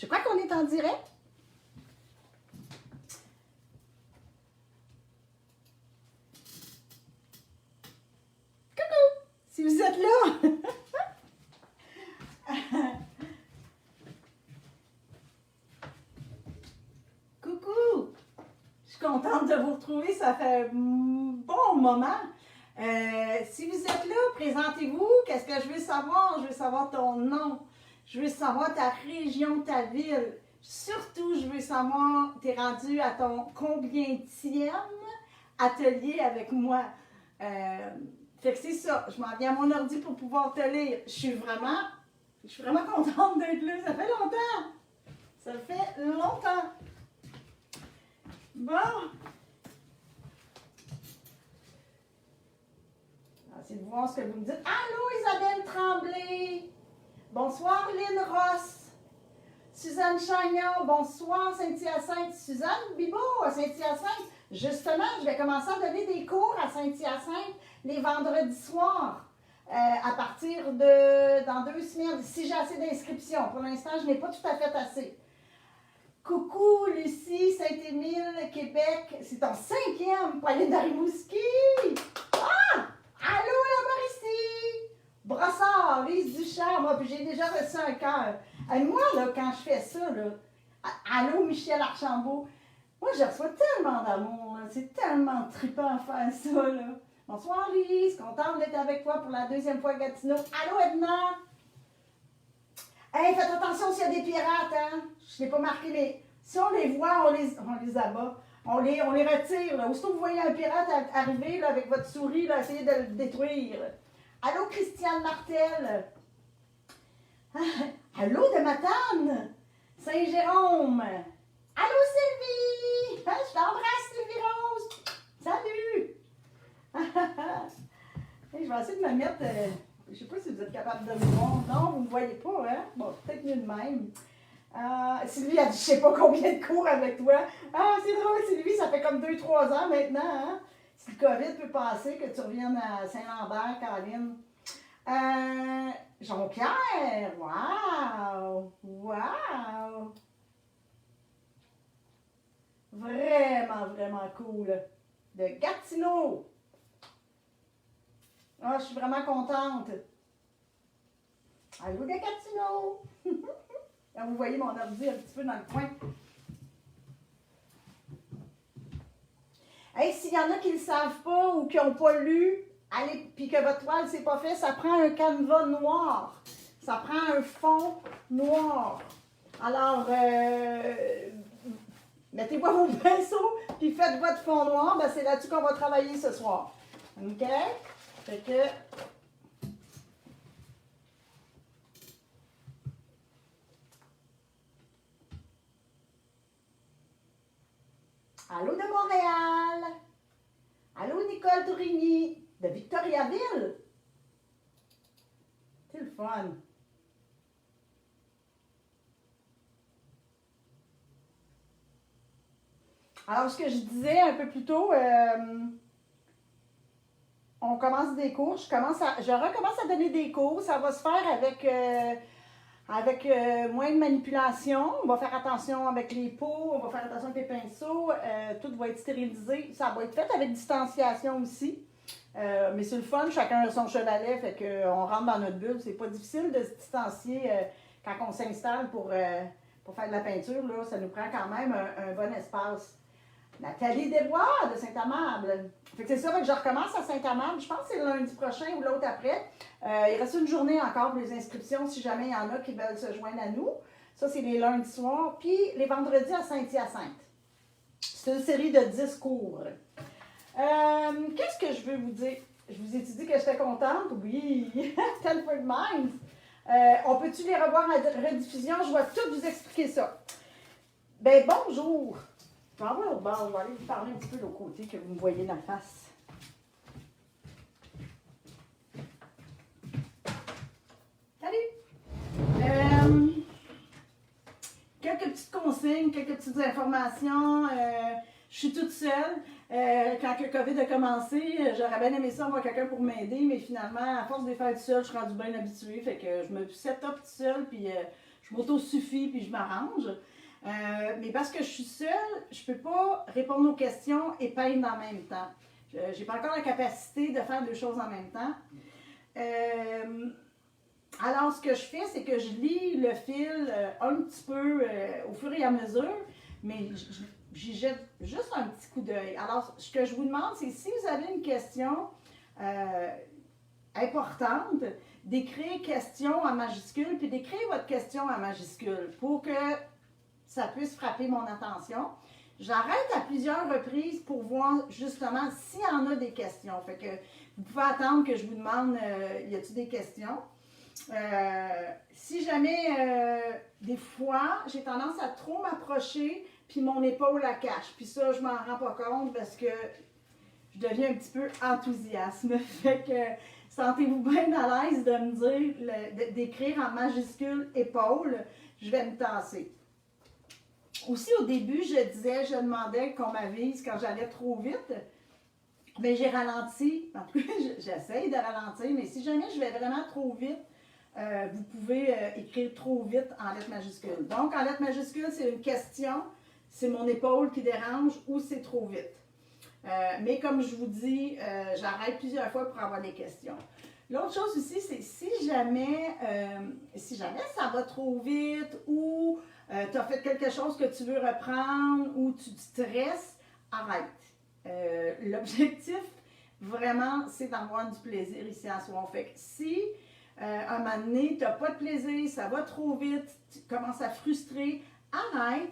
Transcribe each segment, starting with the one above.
Je crois qu'on est en direct. Coucou! Si vous êtes là! Coucou! Je suis contente de vous retrouver, ça fait un bon moment. Si vous êtes là, présentez-vous. Qu'est-ce que je veux savoir? Je veux savoir ton nom. Je veux savoir ta région, ta ville. Surtout, je veux savoir, t'es rendu à ton combienième atelier avec moi. Fait que c'est ça, je m'en viens à mon ordi pour pouvoir te lire. Je suis vraiment contente d'être là. Ça fait longtemps. Ça fait longtemps. Bon. Essayez de voir ce que vous me dites. Allô, Isabelle Tremblay. Bonsoir, Lynn Ross. Suzanne Chagnon, bonsoir, Saint-Hyacinthe. Suzanne Bibot à Saint-Hyacinthe. Justement, je vais commencer à donner des cours à Saint-Hyacinthe les vendredis soirs. À partir de dans 2 semaines, si j'ai assez d'inscriptions. Pour l'instant, je n'ai pas tout à fait assez. Coucou, Lucie, Saint-Émile, Québec. C'est ton 5e, Pauline d'Arimouski. Ah! Allô, la Mauricie! Brossard, Lise Duchamp. Moi, puis j'ai déjà reçu un cœur. Moi, là, quand je fais ça, là, allô, Michel Archambault. Moi, je reçois tellement d'amour. C'est tellement trippant à faire ça, là. Bonsoir, Lise. Contente d'être avec toi pour la 2e fois à Gatineau. Allô, Edna! Hey, faites attention s'il y a des pirates, hein? Je ne l'ai pas marqué, mais si on les voit, on les abat. On les retire, là. Aussitôt que vous voyez un pirate arriver, là, avec votre souris, là, essayez de le détruire. Allô, Christiane Martel? Allô, de Matane? Saint-Jérôme? Allô, Sylvie? Je t'embrasse, Sylvie Rose! Salut! Hey, je vais essayer de me mettre... je ne sais pas si vous êtes capable de me voir. Non, vous ne me voyez pas, hein? Bon, peut-être mieux de même. Sylvie a dit, je ne sais pas combien de cours avec toi. Ah, c'est drôle, Sylvie, ça fait comme 2-3 ans maintenant, hein? Si le COVID peut passer, que tu reviennes à Saint-Lambert, Caroline. Jonquière, wow! Wow! Vraiment, vraiment cool. De Gatineau. Ah, je suis vraiment contente. Allô, de Gatineau. Là, vous voyez mon ordi un petit peu dans le coin. Hey, s'il y en a qui ne le savent pas ou qui n'ont pas lu, allez, puis que votre toile ne s'est pas fait, ça prend un canevas noir. Ça prend un fond noir. Alors, mettez-moi vos pinceaux, puis faites votre fond noir. Ben, c'est là-dessus qu'on va travailler ce soir. OK? Fait que... Allô de Montréal. Allô Nicole Tourigny de Victoriaville. C'est le fun. Alors, ce que je disais un peu plus tôt, on commence des cours. Je recommence à donner des cours. Ça va se faire avec moins de manipulation. On va faire attention avec les pots, on va faire attention avec les pinceaux. Tout va être stérilisé. Ça va être fait avec distanciation aussi. Mais c'est le fun, chacun a son chevalet, fait qu'on rentre dans notre bulle. C'est pas difficile de se distancier quand on s'installe pour faire de la peinture. Là, ça nous prend quand même un bon espace. Nathalie Desbois de Saint-Amable. Fait que c'est ça, que je recommence à Saint-Amable. Je pense que c'est lundi prochain ou l'autre après. Il reste une journée encore pour les inscriptions si jamais il y en a qui veulent se joindre à nous. Ça, c'est les lundis soirs. Puis les vendredis à Saint-Hyacinthe. C'est une série de 10 cours. Qu'est-ce que je veux vous dire? Je vous ai dit que j'étais contente? Oui! Stanford Mines. On peut-tu les revoir en rediffusion? Je vais tout vous expliquer ça. Ben bonjour! Je vais aller vous parler un petit peu de l'autre côté que vous me voyez dans la face. Salut! Quelques petites consignes, quelques petites informations. Je suis toute seule. Quand le COVID a commencé, j'aurais bien aimé ça avoir quelqu'un pour m'aider, mais finalement, à force de les faire tout seul, je suis rendue bien habituée. Fait que je me set up toute seule, puis je m'auto-suffis puis je m'arrange. Mais parce que je suis seule, je ne peux pas répondre aux questions et peindre en même temps. Je n'ai pas encore la capacité de faire deux choses en même temps. Alors, ce que je fais, c'est que je lis le fil un petit peu au fur et à mesure, mais j'y jette juste un petit coup d'œil. Alors, ce que je vous demande, c'est si vous avez une question importante, d'écrire question en majuscule, puis d'écrire votre question en majuscule pour que ça puisse frapper mon attention. J'arrête à plusieurs reprises pour voir justement s'il y en a des questions. Fait que vous pouvez attendre que je vous demande y a-t-il des questions. Si jamais, des fois, j'ai tendance à trop m'approcher, puis mon épaule la cache. Puis ça, je m'en rends pas compte parce que je deviens un petit peu enthousiaste. Fait que sentez-vous bien à l'aise de me dire, d'écrire en majuscule épaule, je vais me tasser. Aussi, au début, je demandais qu'on m'avise quand j'allais trop vite. Mais j'ai ralenti. En tout cas, j'essaye de ralentir, mais si jamais je vais vraiment trop vite, vous pouvez écrire trop vite en lettres majuscules. Donc, en lettres majuscules, c'est une question, c'est mon épaule qui dérange ou c'est trop vite. Mais comme je vous dis, j'arrête plusieurs fois pour avoir des questions. L'autre chose aussi, c'est si jamais ça va trop vite ou tu as fait quelque chose que tu veux reprendre ou tu te stresses, arrête. L'objectif, vraiment, c'est d'avoir du plaisir ici à soi. Fait que si, un moment donné, tu n'as pas de plaisir, ça va trop vite, tu commences à frustrer, arrête.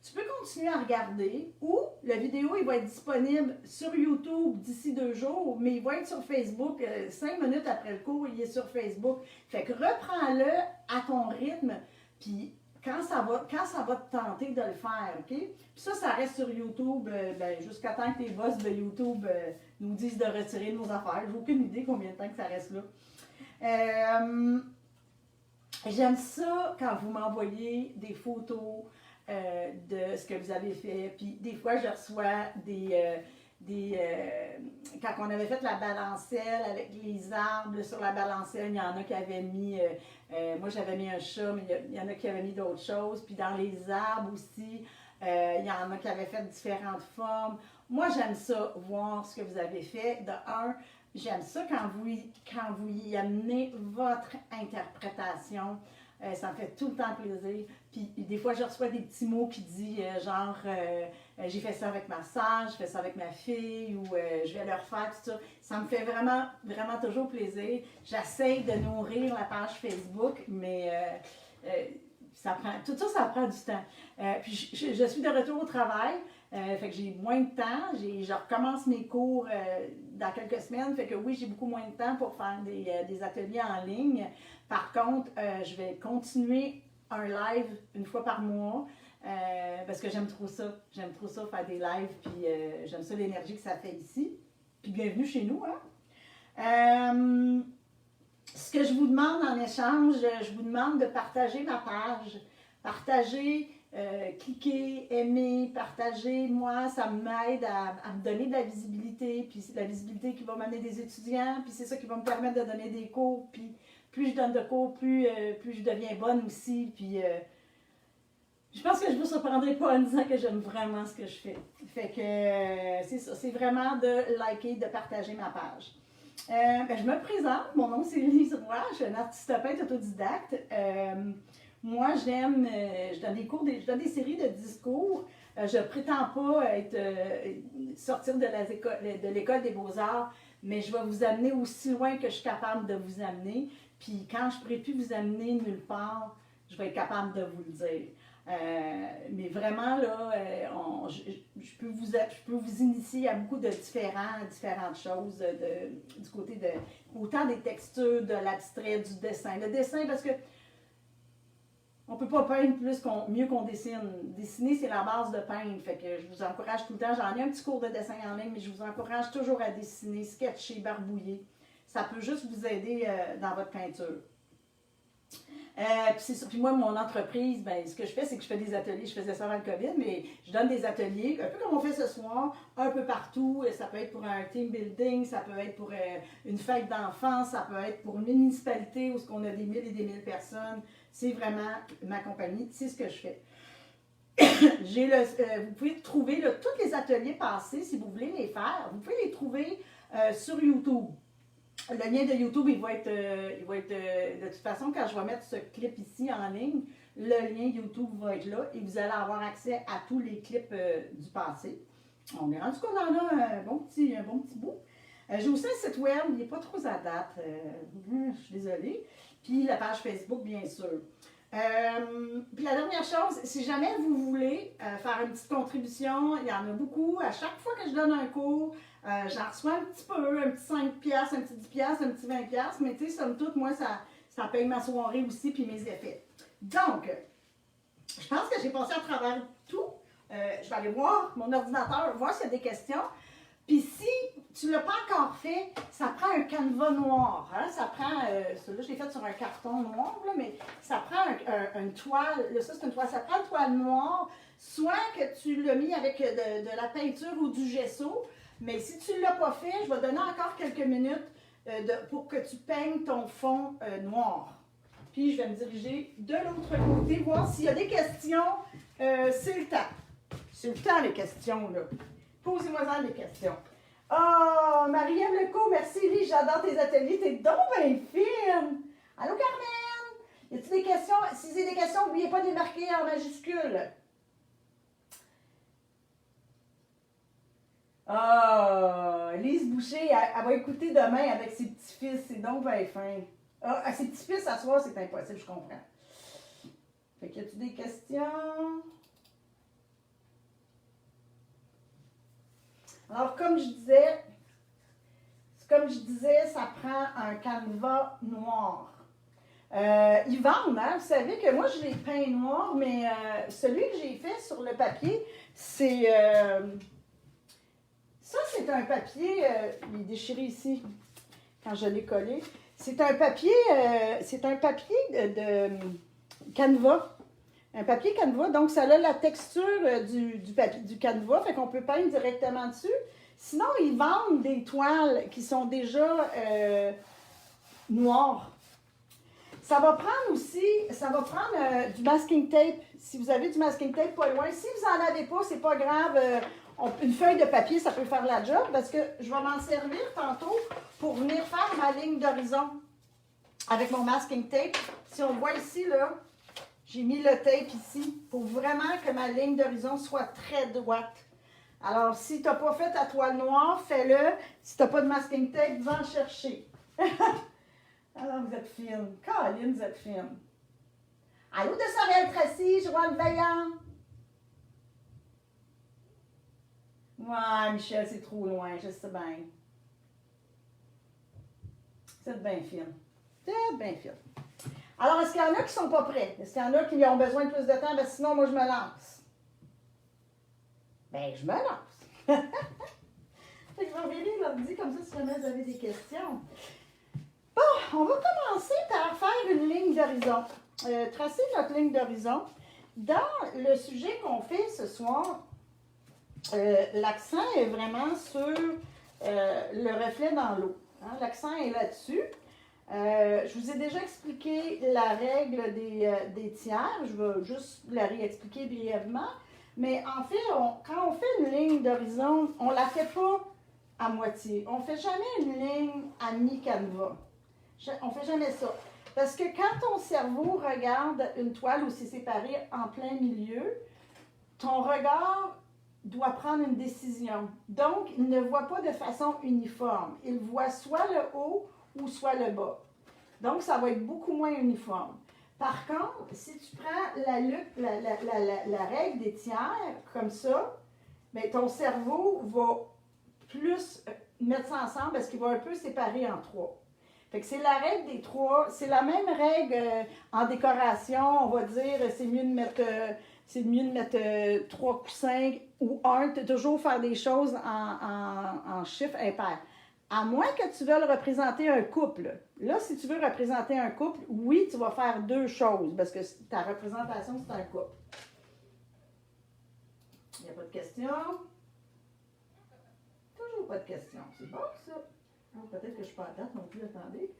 Tu peux continuer à regarder ou la vidéo, il va être disponible sur YouTube d'ici 2 jours, mais il va être sur Facebook 5 minutes après le cours, il est sur Facebook. Fait que reprends-le à ton rythme, puis quand ça va te tenter de le faire, OK? Puis ça reste sur YouTube jusqu'à temps que les boss de YouTube nous disent de retirer nos affaires. J'ai aucune idée combien de temps que ça reste là. J'aime ça quand vous m'envoyez des photos de ce que vous avez fait. Puis des fois, je reçois quand on avait fait la balancelle avec les arbres sur la balancelle, il y en a qui avaient mis, moi j'avais mis un chat, mais il y en a qui avaient mis d'autres choses. Puis dans les arbres aussi, il y en a qui avaient fait différentes formes. Moi, j'aime ça, voir ce que vous avez fait. De un, j'aime ça quand vous y amenez votre interprétation. Ça me fait tout le temps plaisir. Puis des fois, je reçois des petits mots qui disent j'ai fait ça avec ma soeur, j'ai fait ça avec ma fille, ou je vais le refaire, tout ça. Ça me fait vraiment, vraiment toujours plaisir. J'essaie de nourrir la page Facebook, mais tout ça, ça prend du temps. Puis je suis de retour au travail. Fait que j'ai moins de temps. Je recommence mes cours dans quelques semaines. Fait que oui, j'ai beaucoup moins de temps pour faire des ateliers en ligne. Par contre, je vais continuer un live une fois par mois parce que j'aime trop ça. J'aime trop ça faire des lives. Puis j'aime ça l'énergie que ça fait ici. Puis bienvenue chez nous, hein? Ce que je vous demande en échange, je vous demande de partager ma page. Partager. Cliquer, aimer, partager, moi, ça m'aide à me donner de la visibilité, puis c'est de la visibilité qui va m'amener des étudiants, puis c'est ça qui va me permettre de donner des cours, puis plus je donne de cours, plus je deviens bonne aussi, puis je pense que je ne vous surprendrai pas en disant que j'aime vraiment ce que je fais. Fait que c'est ça, c'est vraiment de liker, de partager ma page. Je me présente, mon nom c'est Lise Roy, je suis une artiste peintre autodidacte. Moi, je donne des cours, je donne des séries de discours. Je ne prétends pas sortir de l'école des beaux-arts, mais je vais vous amener aussi loin que je suis capable de vous amener. Puis quand je ne pourrai plus vous amener nulle part, je vais être capable de vous le dire. Mais vraiment, là, je peux vous initier à beaucoup de différentes choses du côté autant des textures, de l'abstrait, du dessin. Le dessin, parce que on ne peut pas peindre mieux qu'on dessine. Dessiner, c'est la base de peindre. Fait que je vous encourage tout le temps. J'en ai un petit cours de dessin en ligne, mais je vous encourage toujours à dessiner, sketcher, barbouiller. Ça peut juste vous aider dans votre peinture. Puis moi, mon entreprise, ce que je fais, c'est que je fais des ateliers. Je faisais ça avant le COVID, mais je donne des ateliers, un peu comme on fait ce soir, un peu partout. Ça peut être pour un team building, ça peut être pour une fête d'enfants, ça peut être pour une municipalité où on a des 1000 et des 1000 personnes. C'est vraiment ma compagnie, c'est ce que je fais. Vous pouvez trouver tous les ateliers passés, si vous voulez les faire, vous pouvez les trouver sur YouTube. Le lien de YouTube, il va être de toute façon, quand je vais mettre ce clip ici en ligne, le lien YouTube va être là et vous allez avoir accès à tous les clips du passé. On est rendu qu'on en a un bon petit bout. J'ai aussi un site web, il n'est pas trop à date, je suis désolée. Puis la page Facebook, bien sûr. Puis la dernière chose, si jamais vous voulez faire une petite contribution, il y en a beaucoup. À chaque fois que je donne un cours, j'en reçois un petit peu, un petit 5$, un petit 10$, un petit 20$. Mais tu sais, somme toute, moi, ça paye ma soirée aussi puis mes effets. Donc, je pense que j'ai passé à travers tout. Je vais aller voir mon ordinateur, voir s'il y a des questions. Puis si tu ne l'as pas encore fait, ça prend un canevas noir. Hein? Ça prend, celui-là, je l'ai fait sur un carton noir, là, mais ça prend une toile. Là, ça, c'est une toile. Ça prend une toile noire, soit que tu l'as mis avec de la peinture ou du gesso. Mais si tu ne l'as pas fait, je vais donner encore quelques minutes pour que tu peignes ton fond noir. Puis je vais me diriger de l'autre côté, voir s'il y a des questions. C'est le temps. C'est le temps, les questions, là. Posez-moi-en des questions. Oh, Marie-Ève Lecault, merci, Lily, j'adore tes ateliers, t'es donc bien fine. Allô, Carmen? Y a-t-il des questions? Si vous avez des questions, n'oubliez pas de les marquer en majuscule. Ah, Lise Boucher, elle va écouter demain avec ses petits-fils, c'est donc bien fin. Ah, à ses petits-fils, à soir, c'est impossible, je comprends. Fait que y a-t-il des questions? Alors, comme je disais, ça prend un canevas noir. Ils vendent, hein? Vous savez que moi, je l'ai peint noir, mais celui que j'ai fait sur le papier, c'est... ça, c'est un papier... il est déchiré ici, quand je l'ai collé. C'est un papier de canevas. Un papier canevas, donc ça a la texture du canevas, fait qu'on peut peindre directement dessus. Sinon, ils vendent des toiles qui sont déjà noires. Ça va prendre du masking tape. Si vous avez du masking tape pas loin, si vous n'en avez pas, c'est pas grave. Une feuille de papier, ça peut faire la job parce que je vais m'en servir tantôt pour venir faire ma ligne d'horizon avec mon masking tape. Si on voit ici, là, j'ai mis le tape ici pour vraiment que ma ligne d'horizon soit très droite. Alors, si tu n'as pas fait ta toile noire, fais-le. Si tu n'as pas de masking tape, va en chercher. Alors, vous êtes fine. Caroline, vous êtes fine. Allô de Sorel Tracy, Joël Vaillant. Ouais, Michel, c'est trop loin, je sais bien. Vous êtes bien fine. Vous êtes bien fine. Alors, est-ce qu'il y en a qui ne sont pas prêts? Est-ce qu'il y en a qui ont besoin de plus de temps? Ben, sinon, moi, je me lance. Ben, je me lance. Fait que je vais ouvrir l'ordi comme ça si jamais vous avez des questions. Bon, on va commencer par faire une ligne d'horizon. Tracer notre ligne d'horizon. Dans le sujet qu'on fait ce soir, l'accent est vraiment sur le reflet dans l'eau. Hein? L'accent est là-dessus. Je vous ai déjà expliqué la règle des tiers. Je vais juste la réexpliquer brièvement. Mais en fait, quand on fait une ligne d'horizon, on ne la fait pas à moitié. On ne fait jamais une ligne à mi-canevas. On ne fait jamais ça. Parce que quand ton cerveau regarde une toile où c'est séparé en plein milieu, ton regard doit prendre une décision. Donc, il ne voit pas de façon uniforme. Il voit soit le haut ou soit le bas. Donc, ça va être beaucoup moins uniforme. Par contre, si tu prends la règle des tiers, comme ça, bien, ton cerveau va plus mettre ça ensemble parce qu'il va un peu séparer en trois. Fait que c'est la règle des trois. C'est la même règle en décoration. On va dire c'est mieux de mettre 3 coussins ou 1. Toujours faire des choses en chiffres impairs. À moins que tu veuilles représenter un couple. Là, si tu veux représenter un couple, oui, tu vas faire deux choses parce que ta représentation, c'est un couple. Il n'y a pas de questions? Toujours pas de questions. C'est bon, ça? Oh, peut-être que je ne suis pas à date non plus, attendez.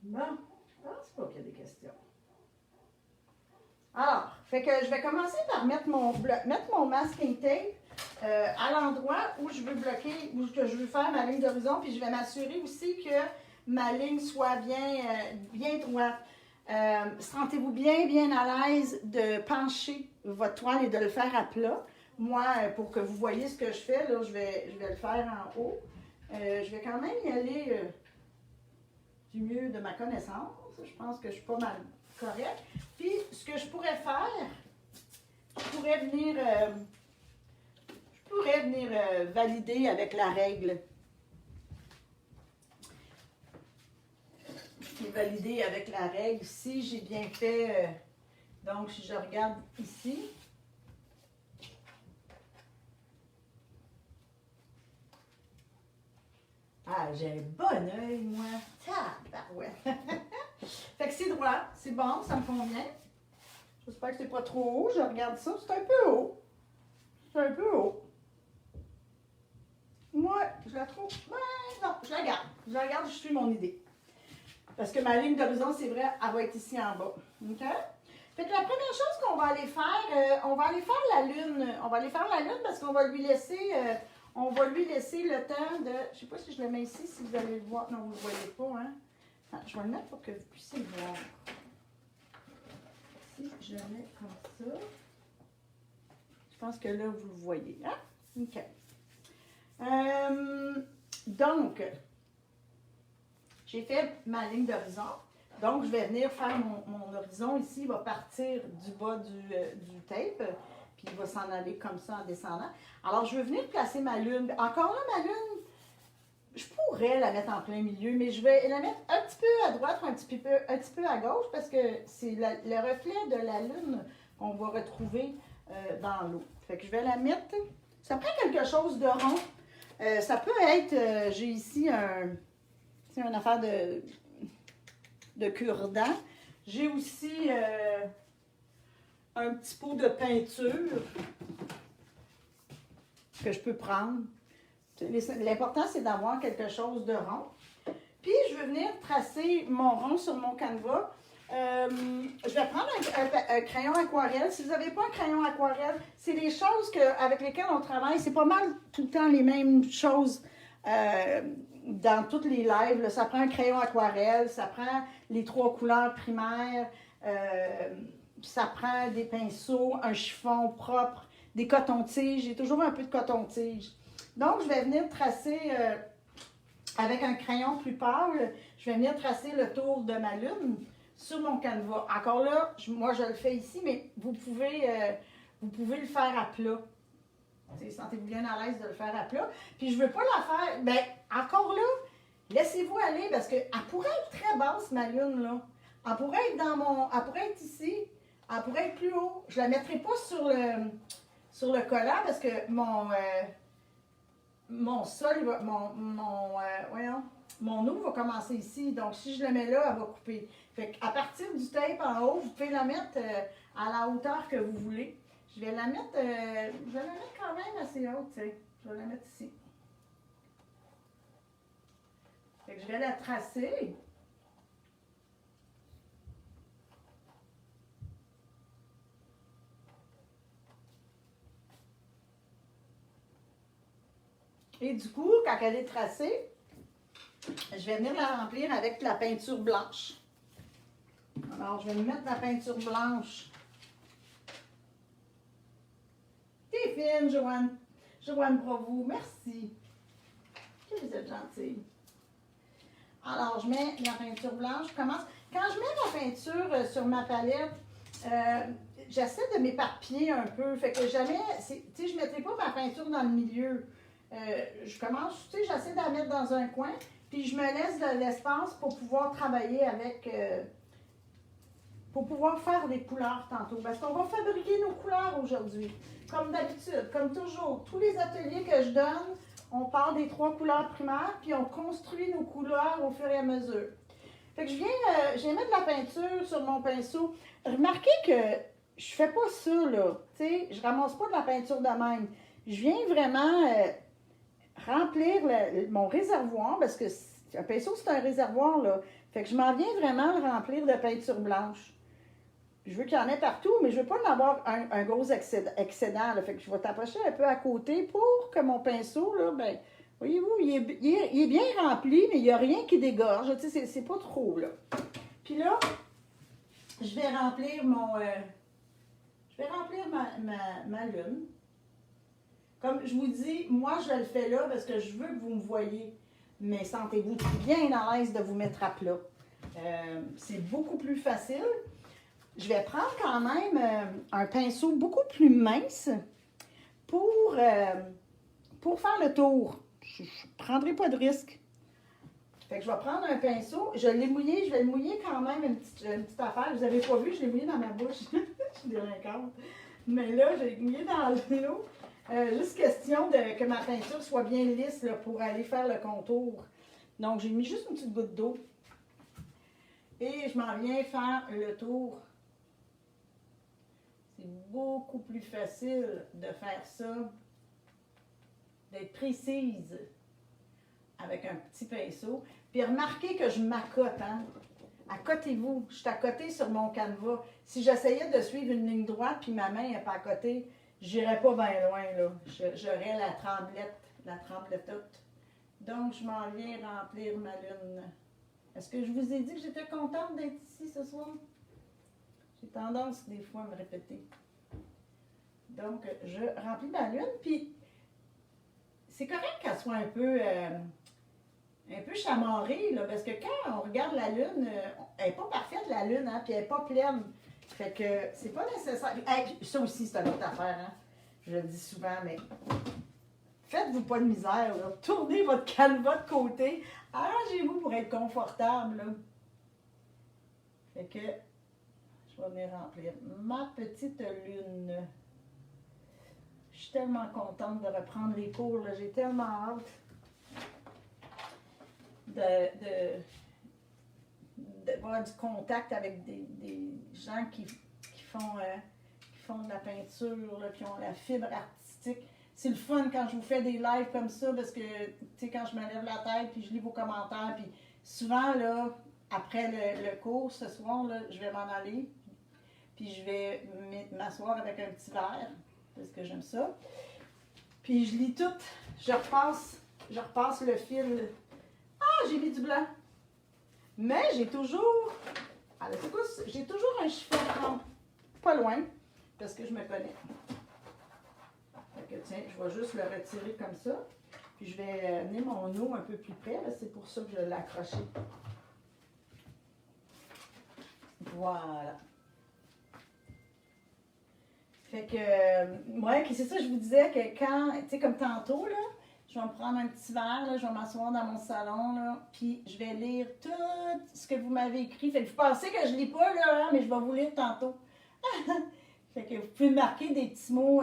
Bon, je pense pas qu'il y a des questions. Alors, fait que je vais commencer par mettre mon masking tape à l'endroit où je veux bloquer, où que je veux faire ma ligne d'horizon, puis je vais m'assurer aussi que ma ligne soit bien droite. Sentez-vous bien à l'aise de pencher votre toile et de le faire à plat. Moi, pour que vous voyez ce que je fais, là, je vais le faire en haut. Je vais quand même y aller du mieux de ma connaissance. Je pense que je suis pas mal correcte. Puis, ce que je pourrais faire, je pourrais venir valider avec la règle. Valider avec la règle si j'ai bien fait. Donc, si je regarde ici. Ah, j'ai un bon œil, moi. Tabarouette. Fait que c'est droit, c'est bon, ça me convient. J'espère que c'est pas trop haut. Je regarde ça, c'est un peu haut. C'est un peu haut. Moi, je la trouve. Ouais, non, je la garde. Je la garde, je suis mon idée. Parce que ma ligne d'horizon, c'est vrai, elle va être ici en bas. OK? Fait que la première chose qu'on va aller faire, on va aller faire la lune. On va aller faire la lune parce qu'on va lui laisser. On va lui laisser le temps de... Je ne sais pas si je le mets ici, si vous allez le voir. Non, vous ne le voyez pas, hein? Attends, je vais le mettre pour que vous puissiez le voir. Si je le mets comme ça, je pense que là, vous le voyez, hein? OK. Donc, j'ai fait ma ligne d'horizon. Donc, je vais venir faire mon horizon ici. Il va partir du bas du tape. Puis il va s'en aller comme ça en descendant. Alors, je vais venir placer ma lune. Encore là, ma lune, je pourrais la mettre en plein milieu, mais je vais la mettre un petit peu à droite ou un petit peu à gauche parce que c'est le reflet de la lune qu'on va retrouver dans l'eau. Fait que je vais la mettre. Ça prend quelque chose de rond. Ça peut être, j'ai ici une affaire de cure-dent. J'ai aussi un petit pot de peinture que je peux prendre. L'important, c'est d'avoir quelque chose de rond. Puis, je vais venir tracer mon rond sur mon canevas. Je vais prendre un crayon aquarelle. Si vous n'avez pas un crayon aquarelle, c'est les choses avec lesquelles on travaille. C'est pas mal tout le temps les mêmes choses dans toutes les lives. Là. Ça prend un crayon aquarelle, ça prend les 3 couleurs primaires, ça prend des pinceaux, un chiffon propre, des cotons-tiges. J'ai toujours un peu de coton-tige. Donc, je vais venir tracer avec un crayon plus pâle, je vais venir tracer le tour de ma lune sur mon canevas. Encore là, moi, je le fais ici, mais vous pouvez le faire à plat. Sentez-vous bien à l'aise de le faire à plat. Puis, je ne veux pas la faire... Bien, encore là, laissez-vous aller parce qu'elle pourrait être très basse, ma lune, là. Elle pourrait être elle pourrait être ici. Elle pourrait être plus haut. Je ne la mettrai pas sur le collant parce que mon sol, mon eau va commencer ici. Donc, si je le mets là, elle va couper. Fait qu'à partir du tape en haut, vous pouvez la mettre à la hauteur que vous voulez. Je vais la mettre quand même assez haute, tu sais. Je vais la mettre ici. Fait que je vais la tracer. Et du coup, quand elle est tracée, je vais venir la remplir avec la peinture blanche. Alors, je vais me mettre la peinture blanche. T'es fine, Joanne. Joanne, bravo. Merci. Que vous êtes gentille. Alors, je mets la peinture blanche. Je commence. Quand je mets la peinture sur ma palette, j'essaie de m'éparpiller un peu. Fait que jamais, tu sais, je ne mettrai pas ma peinture dans le milieu. Je commence, tu sais, j'essaie de la mettre dans un coin, puis je me laisse de l'espace pour pouvoir travailler avec, pour pouvoir faire des couleurs tantôt. Parce qu'on va fabriquer nos couleurs aujourd'hui, comme d'habitude, comme toujours. Tous les ateliers que je donne, on part des 3 couleurs primaires, puis on construit nos couleurs au fur et à mesure. Fait que je viens mettre de la peinture sur mon pinceau. Remarquez que je fais pas ça, là. Tu sais, je ramasse pas de la peinture de même. Je viens vraiment remplir mon réservoir, parce que un pinceau, c'est un réservoir, là. Fait que je m'en viens vraiment le remplir de peinture blanche. Puis je veux qu'il y en ait partout, mais je veux pas en avoir un gros excédent. Là. Fait que je vais t'approcher un peu à côté pour que mon pinceau, là, ben, voyez-vous, il est bien rempli, mais il n'y a rien qui dégorge. Tu sais, c'est pas trop, là. Puis là, je vais remplir ma lune. Comme je vous dis, moi, je le fais là parce que je veux que vous me voyez. Mais sentez-vous bien à l'aise de vous mettre à plat. C'est beaucoup plus facile. Je vais prendre quand même un pinceau beaucoup plus mince pour faire le tour. Je ne prendrai pas de risque. Fait que je vais prendre un pinceau. Je l'ai mouillé, je vais le mouiller quand même une petite affaire. Vous n'avez pas vu, je l'ai mouillé dans ma bouche. Je suis délinquante. Mais là, j'ai mouillé dans l'eau. Juste question que ma peinture soit bien lisse là, pour aller faire le contour. Donc, j'ai mis juste une petite goutte d'eau. Et je m'en viens faire le tour. C'est beaucoup plus facile de faire ça, d'être précise avec un petit pinceau. Puis remarquez que je m'accote, hein? Accotez-vous. Je suis accotée sur mon canevas. Si j'essayais de suivre une ligne droite puis ma main n'est pas à côté, j'irais pas bien loin, là. J'aurais la trembletoute. Donc, je m'en viens remplir ma lune. Est-ce que je vous ai dit que j'étais contente d'être ici ce soir? J'ai tendance des fois à me répéter. Donc, je remplis ma lune, puis c'est correct qu'elle soit un peu chamarrée, là, parce que quand on regarde la lune, elle n'est pas parfaite, la lune, hein, puis elle n'est pas pleine. Fait que c'est pas nécessaire. Hey, ça aussi, c'est une autre affaire, hein. Je le dis souvent, mais faites-vous pas de misère, là. Tournez votre canevas de côté. Arrangez-vous pour être confortable, là. Fait que je vais venir remplir ma petite lune. Je suis tellement contente de reprendre les cours, là. J'ai tellement hâte d'avoir du contact avec des gens qui font de la peinture, là, qui ont la fibre artistique. C'est le fun quand je vous fais des lives comme ça, parce que, tu sais, quand je me lève la tête, puis je lis vos commentaires, puis souvent, là, après le cours, ce soir, là, je vais m'en aller, puis je vais m'asseoir avec un petit verre, parce que j'aime ça. Puis je lis tout, je repasse le fil. Ah, j'ai mis du blanc! Mais j'ai toujours, j'ai toujours un chiffon pas loin, parce que je me connais. Fait que tiens, je vais juste le retirer comme ça. Puis je vais amener mon eau un peu plus près. C'est pour ça que je l'ai accroché. Voilà. Fait que, ouais, puis c'est ça, je vous disais que quand, tu sais, comme tantôt, là, je vais me prendre un petit verre, là, je vais m'asseoir dans mon salon, là, puis je vais lire tout ce que vous m'avez écrit. Fait que vous pensez que je lis pas, là, hein, mais je vais vous lire tantôt. Fait que vous pouvez marquer des petits mots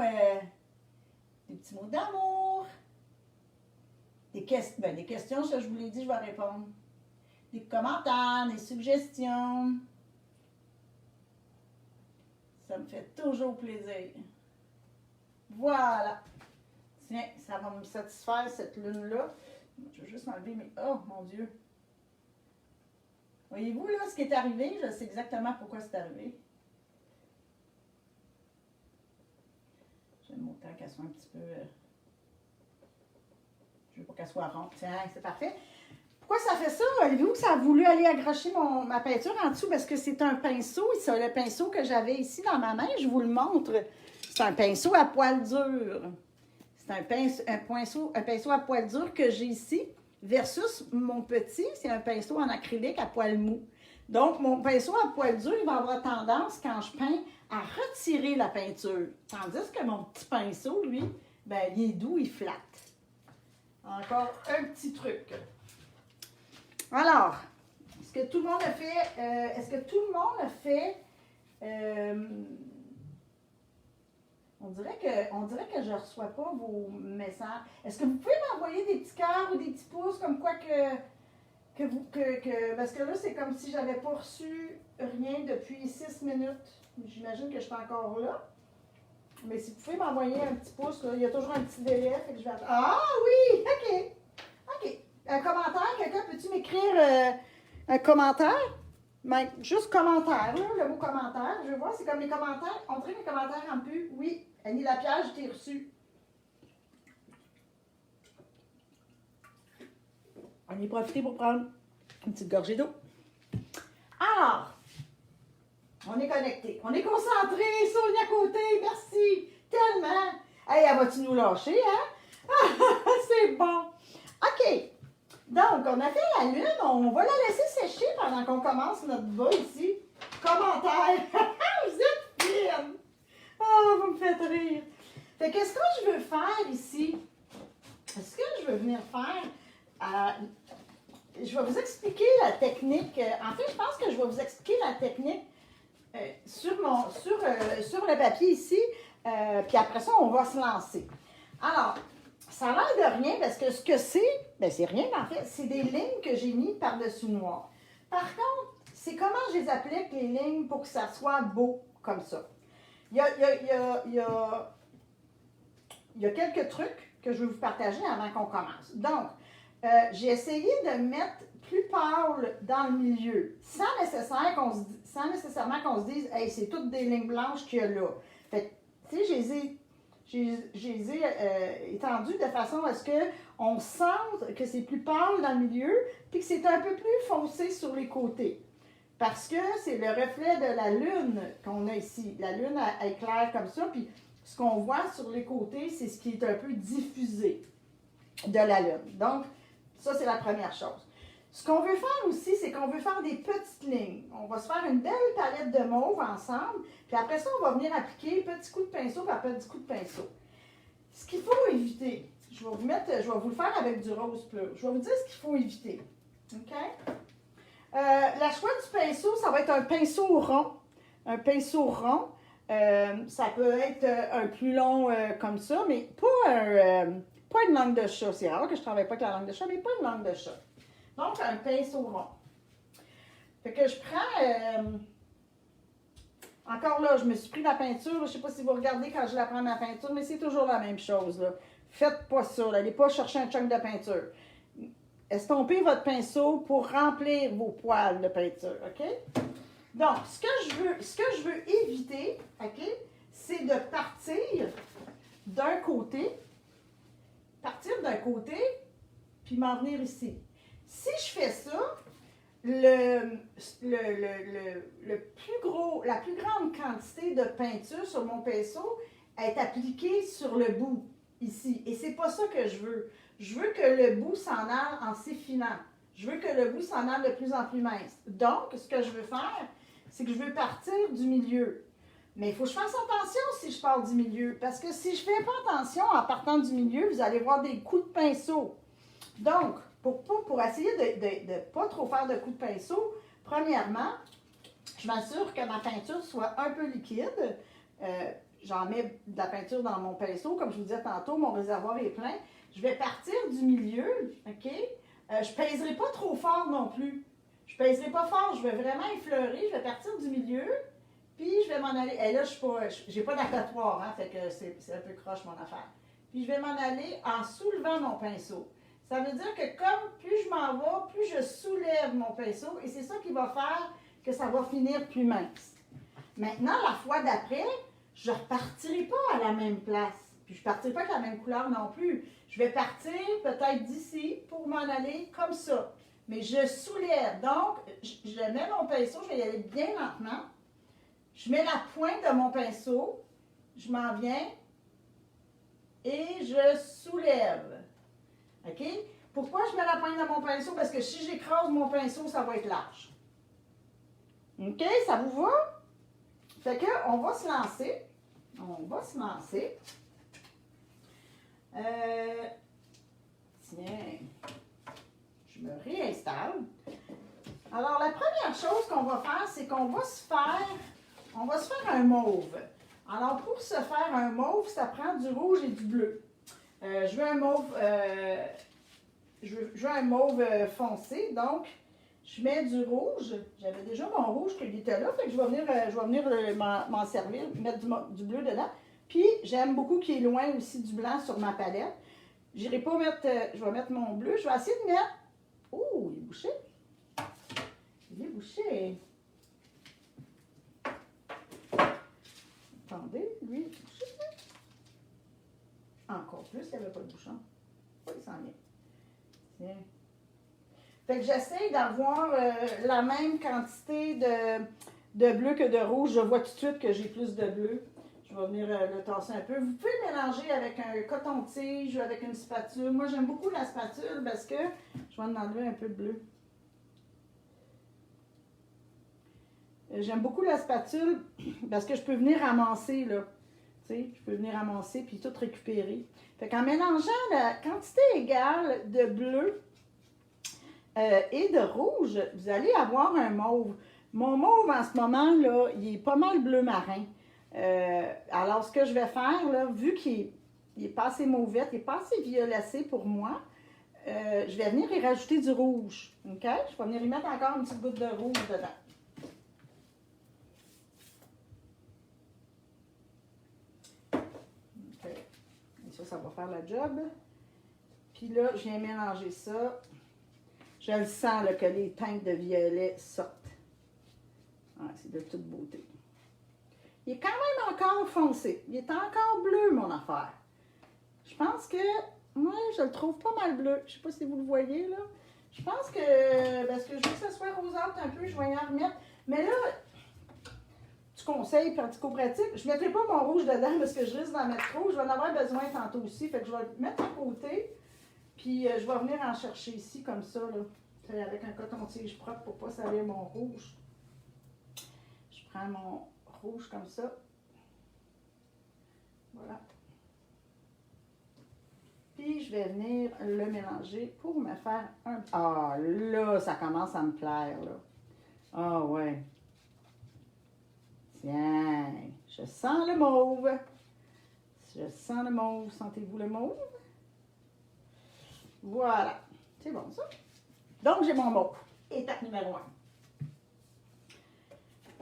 d'amour, des questions, ça je vous l'ai dit, je vais répondre. Des commentaires, des suggestions. Ça me fait toujours plaisir. Voilà. Tiens, ça va me satisfaire cette lune-là. Je vais juste enlever mes... Oh, mon Dieu! Voyez-vous, là, ce qui est arrivé? Je sais exactement pourquoi c'est arrivé. J'aime autant qu'elle soit un petit peu... Je veux pas qu'elle soit ronde. Tiens, c'est parfait. Pourquoi ça fait ça? Avez-vous que ça a voulu aller accrocher ma peinture en dessous? Parce que c'est un pinceau. C'est le pinceau que j'avais ici dans ma main. Je vous le montre. C'est un pinceau à poil dur. C'est un pinceau à poil dur que j'ai ici. Versus mon petit, c'est un pinceau en acrylique à poil mou. Donc, mon pinceau à poil dur, il va avoir tendance, quand je peins, à retirer la peinture. Tandis que mon petit pinceau, lui, ben, il est doux, il flatte. Encore un petit truc. Alors, est-ce que tout le monde a fait, on dirait que je ne reçois pas vos messages. Est-ce que vous pouvez m'envoyer des petits cœurs ou des petits pouces comme quoi parce que là, c'est comme si je n'avais pas reçu rien depuis 6 minutes. J'imagine que je suis encore là. Mais si vous pouvez m'envoyer un petit pouce, là, il y a toujours un petit délai. Fait que je vais attendre. Ah oui! OK. Un commentaire. Quelqu'un, peux-tu m'écrire un commentaire? Mais juste commentaire, là, le mot commentaire. Je veux voir, c'est comme les commentaires. On dirait les commentaires en plus. Oui, Annie Lapierre, je t'ai reçu. On y profite pour prendre une petite gorgée d'eau. Alors, on est connecté. On est concentré. Sonia Côté, merci. Tellement. Hey, elle va-tu nous lâcher, hein? C'est bon. OK. Donc, on a fait la lune. On va la laisser sécher pendant qu'on commence notre bas ici. Commentaire. Vous êtes fine. Oh, vous me faites rire. Fait que, ce que je veux faire ici, ce que je veux venir faire, je vais vous expliquer la technique. En fait, je pense que je vais vous expliquer la technique sur le papier ici. Puis après ça, on va se lancer. Alors, ça a l'air de rien parce que ce que c'est, bien, c'est rien en fait. C'est des lignes que j'ai mis par-dessus noir. Par contre, c'est comment je les applique, les lignes, pour que ça soit beau comme ça. Il y a quelques trucs que je vais vous partager avant qu'on commence. Donc, j'ai essayé de mettre plus pâle dans le milieu, sans nécessairement qu'on se dise, hey, c'est toutes des lignes blanches qu'il y a là. Fait tu sais, je les ai étendues de façon à ce qu'on sente que c'est plus pâle dans le milieu, puis que c'est un peu plus foncé sur les côtés. Parce que c'est le reflet de la lune qu'on a ici. La lune elle est claire comme ça, puis ce qu'on voit sur les côtés, c'est ce qui est un peu diffusé de la lune. Donc, ça, c'est la première chose. Ce qu'on veut faire aussi, c'est qu'on veut faire des petites lignes. On va se faire une belle palette de mauve ensemble, puis après ça, on va venir appliquer petit coup de pinceau par petit coup de pinceau. Ce qu'il faut éviter, je vais vous le faire avec du rose pur. Je vais vous dire ce qu'il faut éviter. OK? La choix du pinceau, ça va être un pinceau rond. Un pinceau rond. Ça peut être un plus long comme ça, mais pas une langue de chat. C'est rare que je ne travaille pas avec la langue de chat, mais pas une langue de chat. Donc, un pinceau rond. Fait que je prends... encore là, je me suis pris la peinture. Je ne sais pas si vous regardez quand je la prends ma peinture, mais c'est toujours la même chose. Là. Faites pas ça. N'allez pas chercher un chunk de peinture. Estompez votre pinceau pour remplir vos poils de peinture. OK? Donc, ce que je veux éviter, OK, c'est de partir d'un côté, puis m'en venir ici. Si je fais ça, la plus grande quantité de peinture sur mon pinceau est appliquée sur le bout, ici. Et c'est pas ça que je veux. Je veux que le bout s'en aille en s'effinant. Je veux que le bout s'en aille de plus en plus mince. Donc, ce que je veux faire, c'est que je veux partir du milieu. Mais il faut que je fasse attention si je pars du milieu. Parce que si je ne fais pas attention en partant du milieu, vous allez voir des coups de pinceau. Donc, pour essayer de ne pas trop faire de coups de pinceau, premièrement, je m'assure que ma peinture soit un peu liquide. J'en mets de la peinture dans mon pinceau. Comme je vous disais tantôt, mon réservoir est plein. Je vais partir du milieu, OK? Je ne pèserai pas trop fort non plus. Je ne pèserai pas fort, je vais vraiment effleurer. Je vais partir du milieu, puis je vais m'en aller. Et là, je n'ai pas d'accotoir, hein? Fait que c'est un peu croche mon affaire. Puis je vais m'en aller en soulevant mon pinceau. Ça veut dire que comme plus je m'en vais, plus je soulève mon pinceau, et c'est ça qui va faire que ça va finir plus mince. Maintenant, la fois d'après, je ne repartirai pas à la même place. Puis je ne partirai pas avec la même couleur non plus. Je vais partir peut-être d'ici pour m'en aller comme ça. Mais je soulève. Donc, je mets mon pinceau, je vais y aller bien lentement. Je mets la pointe de mon pinceau, je m'en viens et je soulève. OK? Pourquoi je mets la pointe de mon pinceau? Parce que si j'écrase mon pinceau, ça va être large. OK? Ça vous va? Fait que, on va se lancer. Tiens, je me réinstalle. Alors, la première chose qu'on va faire, c'est qu'on va se faire un mauve. Alors, pour se faire un mauve, ça prend du rouge et du bleu. Je veux un mauve foncé, donc je mets du rouge. J'avais déjà mon rouge qui était là, fait que je vais venir m'en servir, mettre du bleu dedans. Puis, j'aime beaucoup qu'il y ait loin aussi du blanc sur ma palette. Je vais mettre mon bleu. Je vais essayer de mettre... Oh, il est bouché. Il est bouché. Attendez, lui, encore plus, il n'y avait pas de bouchon. Oui, il s'en vient. Tiens. Fait que j'essaie d'avoir la même quantité de bleu que de rouge. Je vois tout de suite que j'ai plus de bleu. Je vais venir le tasser un peu. Vous pouvez mélanger avec un coton-tige ou avec une spatule. Moi, j'aime beaucoup la spatule parce que je vais en enlever un peu de bleu. J'aime beaucoup la spatule parce que je peux venir ramasser, là. Tu sais, je peux venir ramasser puis tout récupérer. Fait qu'en mélangeant la quantité égale de bleu et de rouge, vous allez avoir un mauve. Mon mauve, en ce moment, là, il est pas mal bleu marin. Alors, ce que je vais faire, là, vu qu'il est pas assez mauvette, il n'est pas assez violacé pour moi, je vais venir y rajouter du rouge. OK? Je vais venir y mettre encore une petite goutte de rouge dedans. OK. Et ça va faire la job. Puis là, je viens mélanger ça. Je le sens, là, que les teintes de violet sortent. Ah, c'est de toute beauté. Il est quand même encore foncé. Il est encore bleu, mon affaire. Je pense que, moi, je le trouve pas mal bleu. Je sais pas si vous le voyez, là. Je pense que, parce que je veux que ça soit rosâtre un peu, je vais y en remettre. Mais là, tu conseilles pratico-pratique. Je ne mettrai pas mon rouge dedans parce que je risque d'en mettre trop. Je vais en avoir besoin tantôt aussi. Fait que je vais le mettre à côté. Puis, je vais venir en chercher ici, comme ça, là. Avec un coton-tige propre pour pas salir mon rouge. Je prends mon rouge comme ça. Voilà. Puis, je vais venir le mélanger pour me faire un... Ah, là, ça commence à me plaire, là. Ah, ouais. Tiens, je sens le mauve. Je sens le mauve. Sentez-vous le mauve? Voilà. C'est bon, ça. Donc, j'ai mon mauve. Étape numéro 1.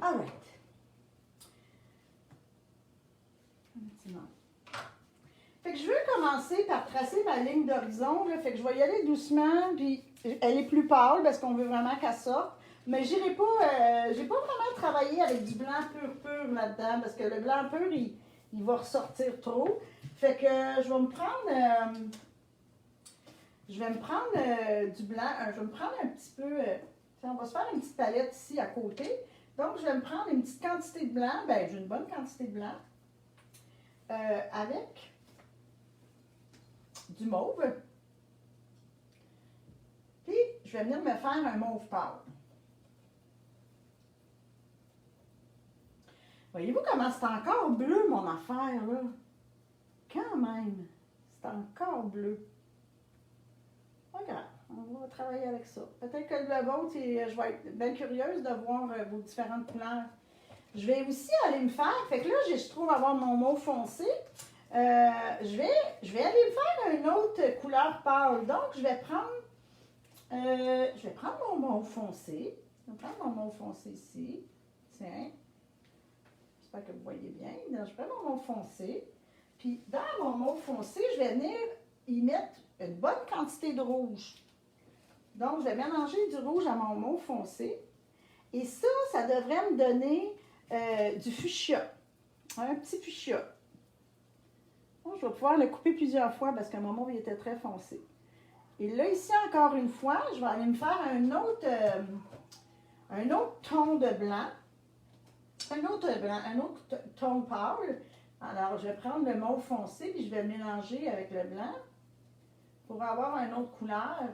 All right. Fait que je veux commencer par tracer ma ligne d'horizon. Fait que je vais y aller doucement. Puis, elle est plus pâle parce qu'on veut vraiment qu'elle sorte. Mais j'irai pas, j'ai pas vraiment travaillé avec du blanc pur là-dedans parce que le blanc pur, il va ressortir trop. Fait que je vais me prendre, du blanc. Je vais me prendre un petit peu, on va se faire une petite palette ici à côté. Donc, je vais me prendre une petite quantité de blanc. Ben, j'ai une bonne quantité de blanc. Avec du mauve. Puis, je vais venir me faire un mauve pâle. Voyez-vous comment c'est encore bleu, mon affaire, là? Quand même, c'est encore bleu. Pas grave, on va travailler avec ça. Peut-être que le vôtre, je vais être bien curieuse de voir vos différentes couleurs. Je vais aussi aller me faire, fait que là, je trouve avoir mon mauve foncé. Je vais aller me faire une autre couleur pâle. Donc, je vais prendre mon mauve foncé. Je vais prendre mon mauve foncé ici. Tiens. J'espère que vous voyez bien. Donc, je prends mon mauve foncé. Puis, dans mon mauve foncé, je vais venir y mettre une bonne quantité de rouge. Donc, je vais mélanger du rouge à mon mauve foncé. Et ça devrait me donner du fuchsia. Un petit fuchsia. Bon, je vais pouvoir le couper plusieurs fois parce que mon mauve il était très foncé. Et là, ici, encore une fois, je vais aller me faire un autre ton de blanc. Un autre ton pâle. Alors, je vais prendre le mauve foncé puis je vais le mélanger avec le blanc pour avoir une autre couleur.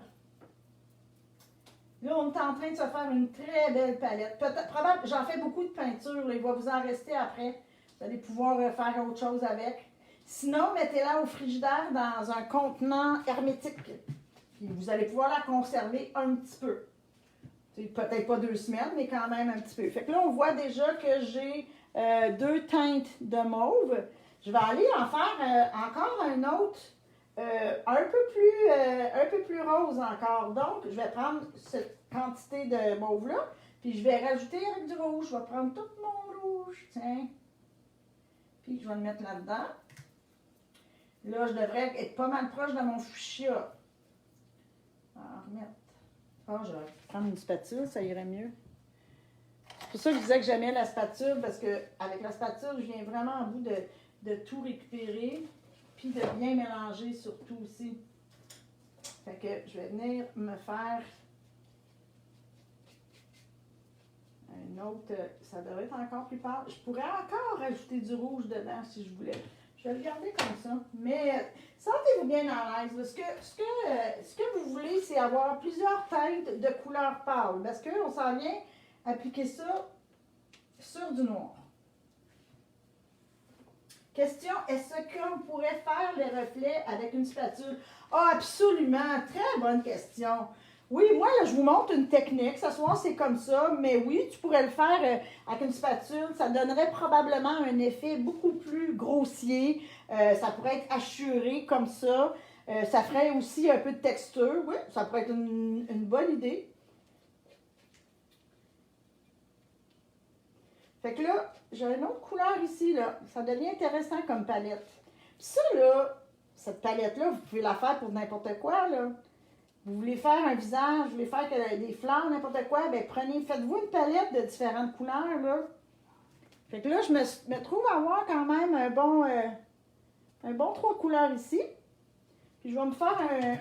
Là, on est en train de se faire une très belle palette. Probablement, j'en fais beaucoup de peinture. Là, il va vous en rester après. Vous allez pouvoir faire autre chose avec. Sinon, mettez-la au frigidaire dans un contenant hermétique. Puis vous allez pouvoir la conserver un petit peu. Peut-être pas 2 semaines, mais quand même un petit peu. Fait que là, on voit déjà que j'ai 2 teintes de mauve. Je vais aller en faire encore un autre, un peu plus rose encore. Donc, je vais prendre cette quantité de mauve-là, puis je vais rajouter avec du rouge. Je vais prendre tout mon rouge, tiens. Puis je vais le mettre là-dedans. Là, je devrais être pas mal proche de mon fuchsia. On va remettre. Ah, je vais prendre une spatule, ça irait mieux. C'est pour ça que je disais que j'aimais la spatule, parce qu'avec la spatule, je viens vraiment au bout de tout récupérer, puis de bien mélanger surtout aussi. Fait que je vais venir me faire un autre, ça devrait être encore plus pâle. Je pourrais encore rajouter du rouge dedans si je voulais. Je vais le garder comme ça. Mais sentez-vous bien à l'aise. Ce que vous voulez, c'est avoir plusieurs teintes de couleurs pâles. Parce qu'on s'en vient appliquer ça sur du noir. Question, est-ce qu'on pourrait faire les reflets avec une spatule? Ah, absolument! Très bonne question. Oui, moi, là, je vous montre une technique. Ce soir, c'est comme ça. Mais oui, tu pourrais le faire avec une spatule. Ça donnerait probablement un effet beaucoup plus grossier. Ça pourrait être hachuré comme ça. Ça ferait aussi un peu de texture. Oui, ça pourrait être une bonne idée. Fait que là, j'ai une autre couleur ici, là. Ça devient intéressant comme palette. Puis ça, là, cette palette-là, vous pouvez la faire pour n'importe quoi, là. Vous voulez faire un visage, vous voulez faire des fleurs, n'importe quoi, bien prenez, faites-vous une palette de différentes couleurs, là. Fait que là, je me trouve avoir quand même un bon 3 couleurs ici. Puis je vais me faire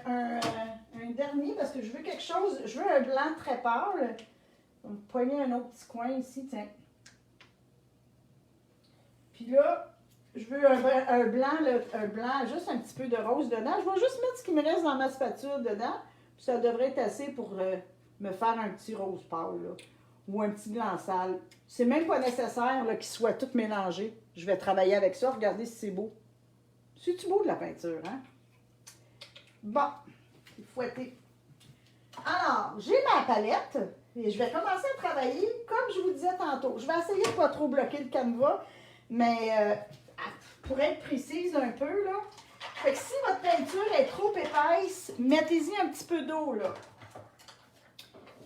un dernier parce que je veux quelque chose, je veux un blanc très pâle. Je vais me poigner un autre petit coin ici, tiens. Puis là, je veux un blanc, juste un petit peu de rose dedans. Je vais juste mettre ce qui me reste dans ma spatule dedans. Puis ça devrait être assez pour me faire un petit rose pâle, là, ou un petit blanc sale. C'est même pas nécessaire qu'il soit tout mélangé. Je vais travailler avec ça. Regardez si c'est beau. C'est-tu beau de la peinture, hein? Bon, c'est fouetté. Alors, j'ai ma palette et je vais commencer à travailler comme je vous disais tantôt. Je vais essayer de ne pas trop bloquer le canevas, mais pour être précise un peu, là. Fait que si votre peinture est trop épaisse, mettez-y un petit peu d'eau, là.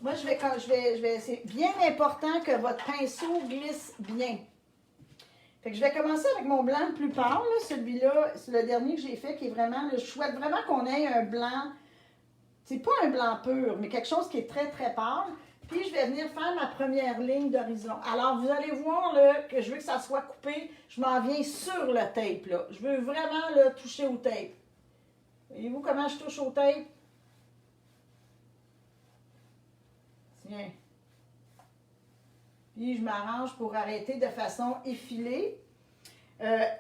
Moi, c'est bien important que votre pinceau glisse bien. Fait que je vais commencer avec mon blanc le plus pâle, là. Celui-là, c'est le dernier que j'ai fait, qui est vraiment, là, je souhaite vraiment qu'on ait un blanc, c'est pas un blanc pur, mais quelque chose qui est très, très pâle. Puis, je vais venir faire ma première ligne d'horizon. Alors, vous allez voir là, que je veux que ça soit coupé. Je m'en viens sur le tape. Là. Je veux vraiment là, toucher au tape. Voyez-vous comment je touche au tape? Tiens. Puis, je m'arrange pour arrêter de façon effilée.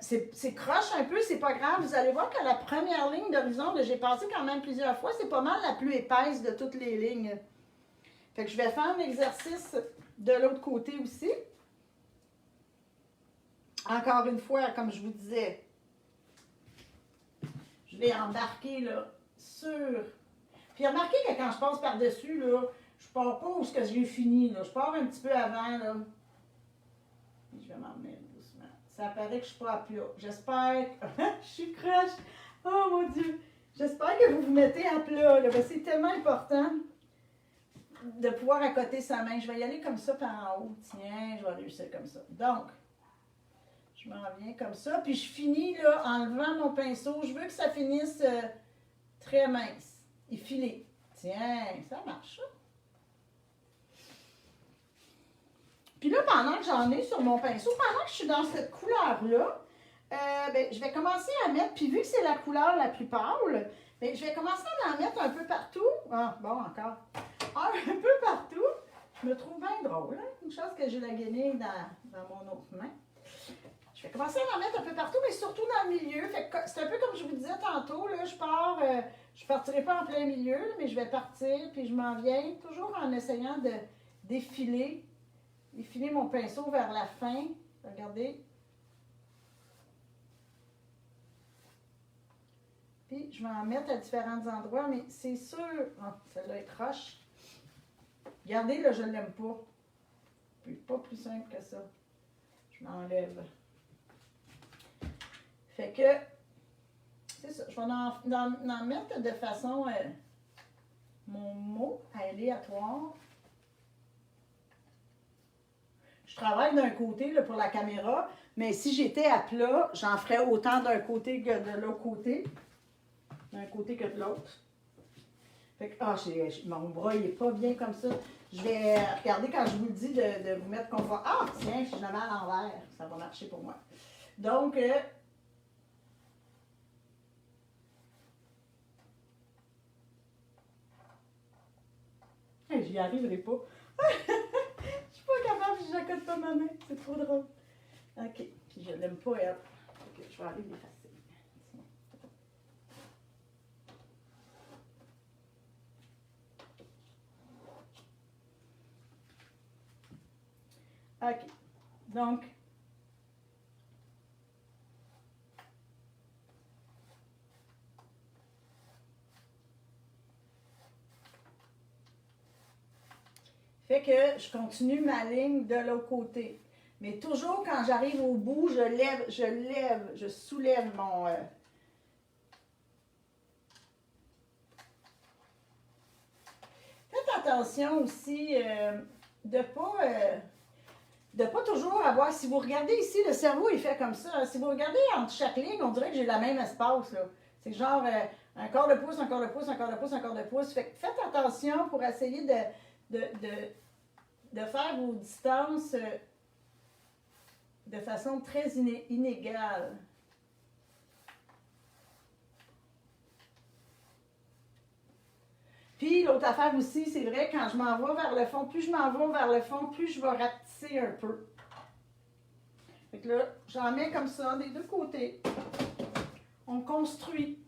C'est croche un peu, c'est pas grave. Vous allez voir que la première ligne d'horizon, j'ai passé quand même plusieurs fois, c'est pas mal la plus épaisse de toutes les lignes. Fait que je vais faire l'exercice de l'autre côté aussi. Encore une fois, comme je vous disais, je vais embarquer là sur... Puis remarquez que quand je passe par-dessus, là, je pars pas où ce que j'ai fini, là. Je pars un petit peu avant, là. Je vais m'en remettre doucement. Ça paraît que je suis pas à plat. J'espère que... je suis croche. Oh mon Dieu! J'espère que vous vous mettez à plat, là. C'est tellement important de pouvoir accoter sa main. Je vais y aller comme ça par en haut. Tiens, je vais réussir comme ça. Donc, je m'en viens comme ça. Puis je finis là en levant mon pinceau. Je veux que ça finisse très mince, effilé. Tiens, ça marche ça. Puis là, pendant que j'en ai sur mon pinceau, pendant que je suis dans cette couleur-là, je vais commencer à mettre, puis vu que c'est la couleur la plus pâle, je vais commencer à en mettre un peu partout. Ah, bon, encore. Un peu partout. Je me trouve bien drôle. Hein? Une chance que j'ai la guenille dans mon autre main. Je vais commencer à en mettre un peu partout, mais surtout dans le milieu. C'est un peu comme je vous disais tantôt. Là, je partirai pas en plein milieu, mais je vais partir, puis je m'en viens toujours en essayant d'effiler mon pinceau vers la fin. Regardez. Puis, je vais en mettre à différents endroits, mais c'est sûr... Oh, celle-là est croche. Regardez, là, je ne l'aime pas. Puis, pas plus simple que ça. Je m'enlève. Fait que, c'est ça. Je vais en mettre de façon... mon mot aléatoire. Je travaille d'un côté là, pour la caméra, mais si j'étais à plat, j'en ferais autant d'un côté que de l'autre côté. D'un côté que de l'autre. Fait que, mon bras, il est pas bien comme ça. Je vais regarder quand je vous le dis de vous mettre confort. Ah, tiens, je la mets à l'envers. Ça va marcher pour moi. Donc, j'y arriverai pas. Je suis pas capable, je n'accote pas ma main. C'est trop drôle. OK. Puis je l'aime pas, elle. OK, je vais aller l'effacer. OK. Donc, fait que je continue ma ligne de l'autre côté. Mais toujours quand j'arrive au bout, je soulève mon... Faites attention aussi de ne pas toujours avoir... Si vous regardez ici, le cerveau est fait comme ça. Si vous regardez entre chaque ligne, on dirait que j'ai le même espace. C'est genre un quart de pouce, un quart de pouce, un quart de pouce, un quart de pouce. Fait que faites attention pour essayer de faire vos distances de façon très inégale. Puis l'autre affaire aussi, c'est vrai, quand je m'en vais vers le fond, plus je m'en vais vers le fond, plus je vais rapetisser un peu. Fait que là, j'en mets comme ça des deux côtés. On construit.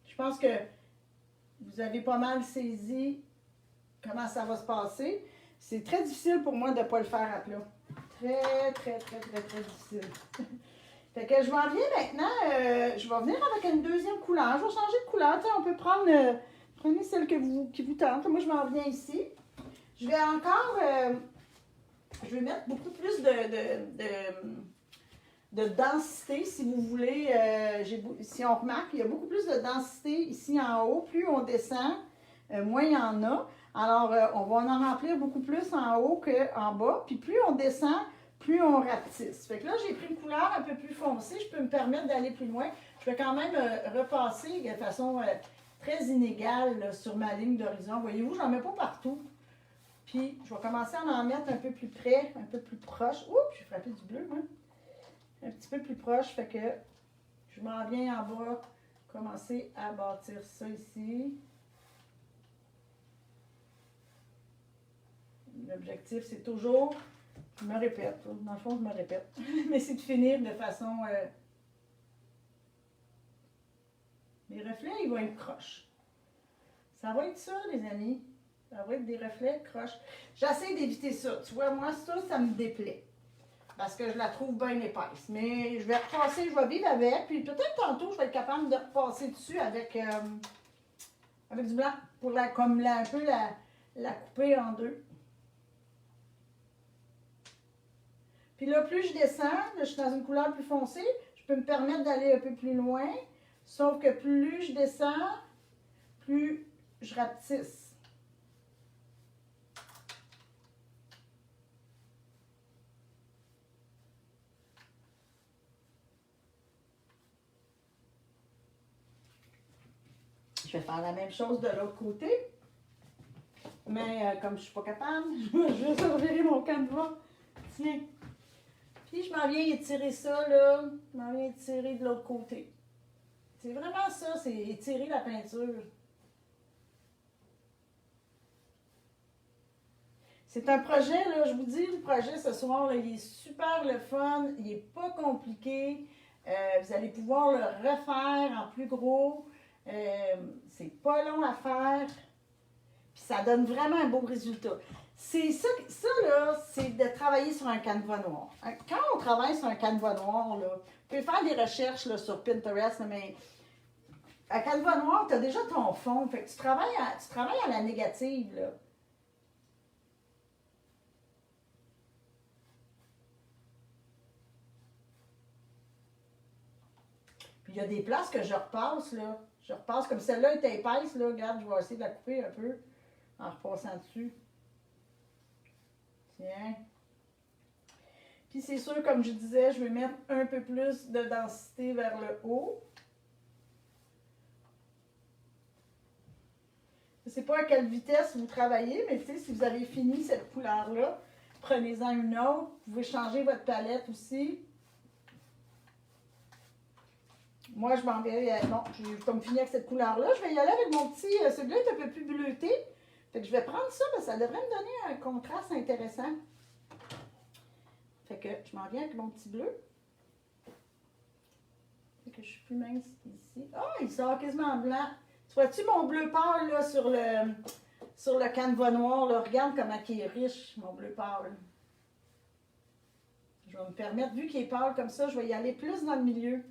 Je pense que vous avez pas mal saisi comment ça va se passer. C'est très difficile pour moi de ne pas le faire à plat. Très, très, très, très, très difficile. Fait que je m'en viens maintenant, je vais venir avec une deuxième couleur. Je vais changer de couleur. T'sais, on peut prendre, prenez celle qui vous tente. Moi, je m'en viens ici. Je vais encore, je vais mettre beaucoup plus de densité, si vous voulez. Si on remarque, il y a beaucoup plus de densité ici en haut. Plus on descend, moins il y en a. Alors, on va en remplir beaucoup plus en haut qu'en bas. Puis plus on descend, plus on rapetisse. Fait que là, j'ai pris une couleur un peu plus foncée. Je peux me permettre d'aller plus loin. Je vais quand même repasser de façon très inégale là, sur ma ligne d'horizon. Voyez-vous, je n'en mets pas partout. Puis, je vais commencer à en mettre un peu plus près, un peu plus proche. Oups, j'ai frappé du bleu, moi. Un petit peu plus proche. Fait que je m'en viens en bas, commencer à bâtir ça ici. L'objectif, c'est toujours, je me répète, dans le fond, je me répète, mais c'est de finir de façon... Les reflets, ils vont être croches. Ça va être ça, les amis. Ça va être des reflets croches. J'essaie d'éviter ça. Tu vois, moi, ça me déplaît. Parce que je la trouve bien épaisse. Mais je vais repasser, je vais vivre avec. Puis peut-être tantôt, je vais être capable de repasser dessus avec du blanc. Pour un peu la couper en deux. Puis là, plus je descends, là, je suis dans une couleur plus foncée, je peux me permettre d'aller un peu plus loin. Sauf que plus je descends, plus je rapetisse. Je vais faire la même chose de l'autre côté. Mais comme je ne suis pas capable, je vais juste revirer mon canevas. Tiens. Puis je m'en viens étirer ça, là. Je m'en viens étirer de l'autre côté. C'est vraiment ça, c'est étirer la peinture. C'est un projet, là, je vous dis, le projet ce soir, là, il est super le fun, il n'est pas compliqué. Vous allez pouvoir le refaire en plus gros. C'est pas long à faire. Puis ça donne vraiment un beau résultat. C'est ça là, c'est de travailler sur un canevas noir. Quand on travaille sur un canevas noir, là, vous pouvez faire des recherches là, sur Pinterest, mais un canevas noir, tu as déjà ton fond. Fait que tu travailles à la négative, là. Puis il y a des places que je repasse, là. Je repasse comme celle-là est épaisse, là. Regarde, je vais essayer de la couper un peu en repassant dessus. Tiens. Puis c'est sûr, comme je disais, je vais mettre un peu plus de densité vers le haut. Je ne sais pas à quelle vitesse vous travaillez, mais tu sais, si vous avez fini cette couleur-là, prenez-en une autre. Vous pouvez changer votre palette aussi. Moi, je m'en vais. Bon, j'ai comme fini avec cette couleur-là. Je vais y aller avec mon petit. Celui-là est un peu plus bleuté. Fait que je vais prendre ça, parce que ça devrait me donner un contraste intéressant. Fait que je m'en viens avec mon petit bleu. Fait que je suis plus mince ici. Ah, il sort quasiment blanc. Tu vois-tu mon bleu pâle là, sur le canevas noir? Là? Regarde comment il est riche, mon bleu pâle. Je vais me permettre, vu qu'il est pâle comme ça, je vais y aller plus dans le milieu.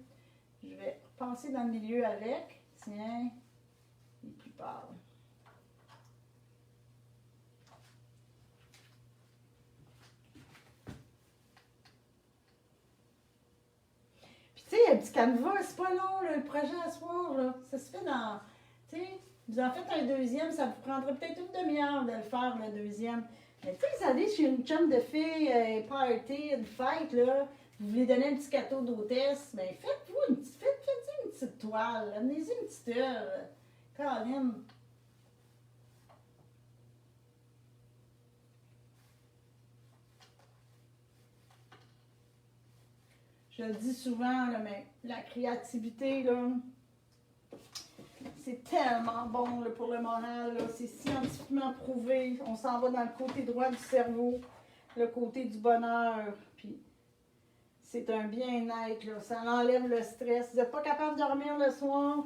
Je vais passer dans le milieu avec. Tiens, il est plus pâle. Puis tu sais, un petit canevas, c'est pas long, là, le projet à soir, là. Ça se fait dans, tu sais, vous en faites un deuxième, ça vous prendrait peut-être une demi-heure de le faire, le deuxième. Mais tu sais, vous allez chez une chum de filles, party, une fête, là, vous voulez donner un petit gâteau d'hôtesse, bien faites-vous une petite, faites-y une petite toile, amenez-y une petite œuvre. Caroline. Je le dis souvent, là, mais la créativité, là, c'est tellement bon là, pour le moral. C'est scientifiquement prouvé. On s'en va dans le côté droit du cerveau, le côté du bonheur. Puis c'est un bien-être. Là. Ça enlève le stress. Vous n'êtes pas capable de dormir le soir?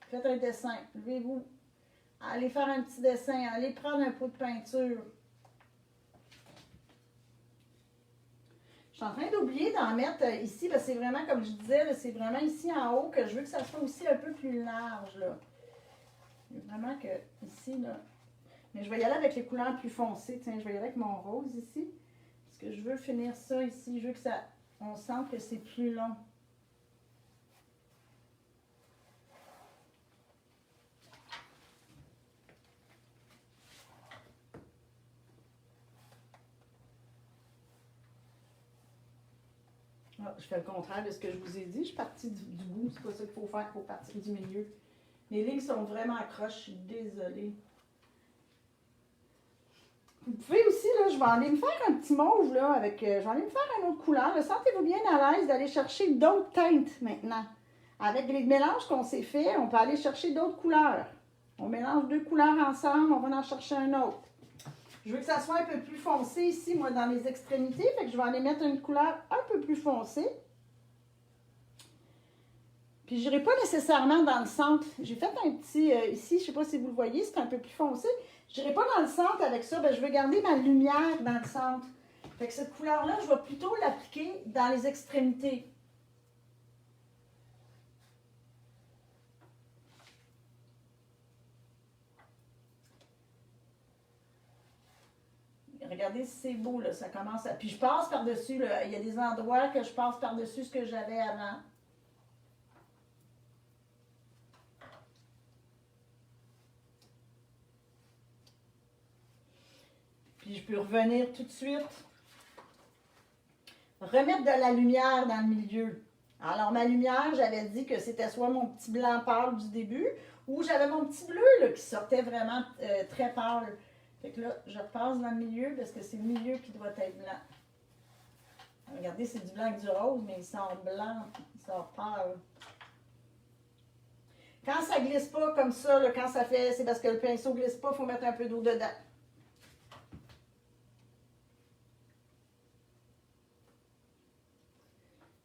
Faites un dessin. Levez-vous. Allez faire un petit dessin. Allez prendre un pot de peinture. Je suis en train d'oublier d'en mettre ici, parce que c'est vraiment, comme je disais, c'est vraiment ici en haut que je veux que ça soit aussi un peu plus large. Là. Vraiment que ici, là. Mais je vais y aller avec les couleurs plus foncées. Tiens, je vais y aller avec mon rose ici. Parce que je veux finir ça ici. Je veux que ça. On sente que c'est plus long. Ah, je fais le contraire de ce que je vous ai dit. Je suis partie du bout. C'est pas ça qu'il faut faire. Il faut partir du milieu. Les lignes sont vraiment accroches. Je suis désolée. Vous pouvez aussi, là, je vais aller me faire un petit mauve, là, avec, je vais aller me faire une autre couleur. Sentez-vous bien à l'aise d'aller chercher d'autres teintes maintenant. Avec les mélanges qu'on s'est fait, on peut aller chercher d'autres couleurs. On mélange deux couleurs ensemble, on va en chercher un autre. Je veux que ça soit un peu plus foncé ici, moi, dans les extrémités. Fait que je vais aller mettre une couleur un peu plus foncée. Puis je n'irai pas nécessairement dans le centre. J'ai fait un petit, ici, je ne sais pas si vous le voyez, c'est un peu plus foncé. Je n'irai pas dans le centre avec ça, ben, je vais garder ma lumière dans le centre. Fait que cette couleur-là, je vais plutôt l'appliquer dans les extrémités. Regardez si c'est beau, là, ça commence à... Puis je passe par-dessus, là, il y a des endroits que je passe par-dessus ce que j'avais avant. Puis je peux revenir tout de suite, remettre de la lumière dans le milieu. Alors ma lumière, j'avais dit que c'était soit mon petit blanc pâle du début, ou j'avais mon petit bleu là, qui sortait vraiment très pâle. Fait que là, je repasse dans le milieu parce que c'est le milieu qui doit être blanc. Regardez, c'est du blanc avec du rose, mais il sort blanc, il sort pâle. Quand ça glisse pas comme ça, là, quand ça fait, c'est parce que le pinceau glisse pas, il faut mettre un peu d'eau dedans.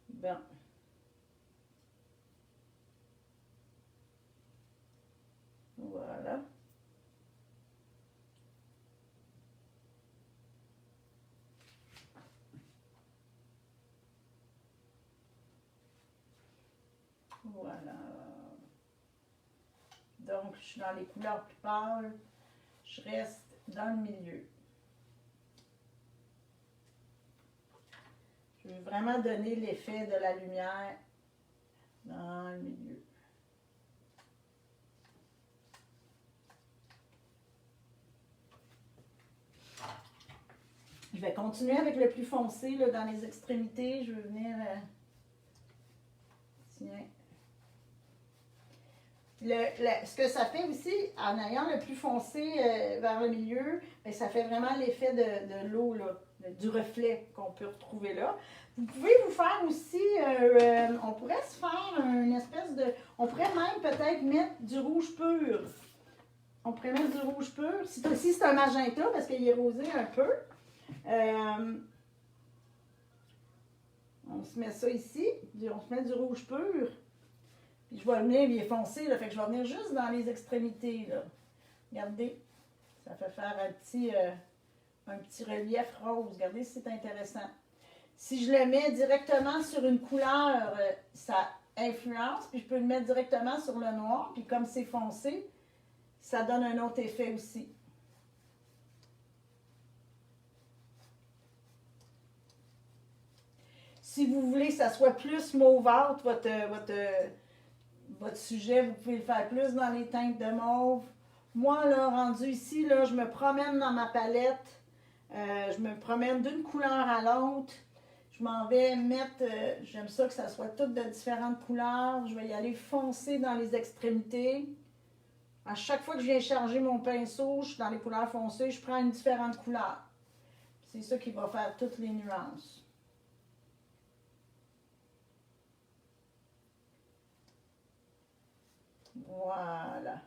Bon. Voilà. Voilà. Donc, je suis dans les couleurs plus pâles. Je reste dans le milieu. Je veux vraiment donner l'effet de la lumière dans le milieu. Je vais continuer avec le plus foncé là, dans les extrémités. Je vais venir... tiens. Ce que ça fait aussi, en ayant le plus foncé vers le milieu, bien, ça fait vraiment l'effet de l'eau, là, du reflet qu'on peut retrouver là. Vous pouvez vous faire aussi, on pourrait se faire une espèce de... On pourrait même peut-être mettre du rouge pur. On pourrait mettre du rouge pur. Si c'est un magenta, parce qu'il est rosé un peu. On se met ça ici. On se met du rouge pur. Puis je vais venir, il est foncé, là, fait que je vais venir juste dans les extrémités. Là. Regardez, ça fait faire un petit relief rose. Regardez si c'est intéressant. Si je le mets directement sur une couleur, ça influence. Puis je peux le mettre directement sur le noir. Puis comme c'est foncé, ça donne un autre effet aussi. Si vous voulez que ça soit plus mauvâtre, votre sujet, vous pouvez le faire plus dans les teintes de mauve. Moi, là, rendu ici, là, je me promène dans ma palette. Je me promène d'une couleur à l'autre. Je m'en vais mettre, j'aime ça que ça soit toutes de différentes couleurs. Je vais y aller foncer dans les extrémités. À chaque fois que je viens charger mon pinceau, je suis dans les couleurs foncées, je prends une différente couleur. C'est ça qui va faire toutes les nuances. Voilà.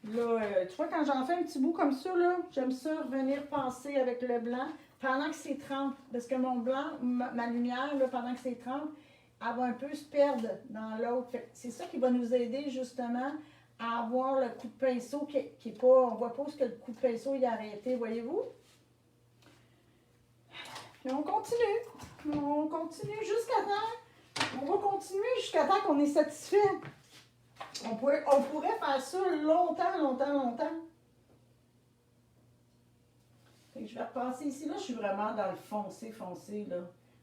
Là, tu vois, quand j'en fais un petit bout comme ça, là, j'aime ça revenir passer avec le blanc pendant que c'est trempe. Parce que mon blanc, ma lumière, là, pendant que c'est trempe, elle va un peu se perdre dans l'autre. C'est ça qui va nous aider justement à avoir le coup de pinceau qui est pas. On voit pas où que le coup de pinceau il est arrêté, voyez-vous? Puis on continue. On continue jusqu'à temps. On va continuer jusqu'à temps qu'on est satisfait. On pourrait faire ça longtemps. Fait que je vais repasser ici. Là, je suis vraiment dans le foncé, là.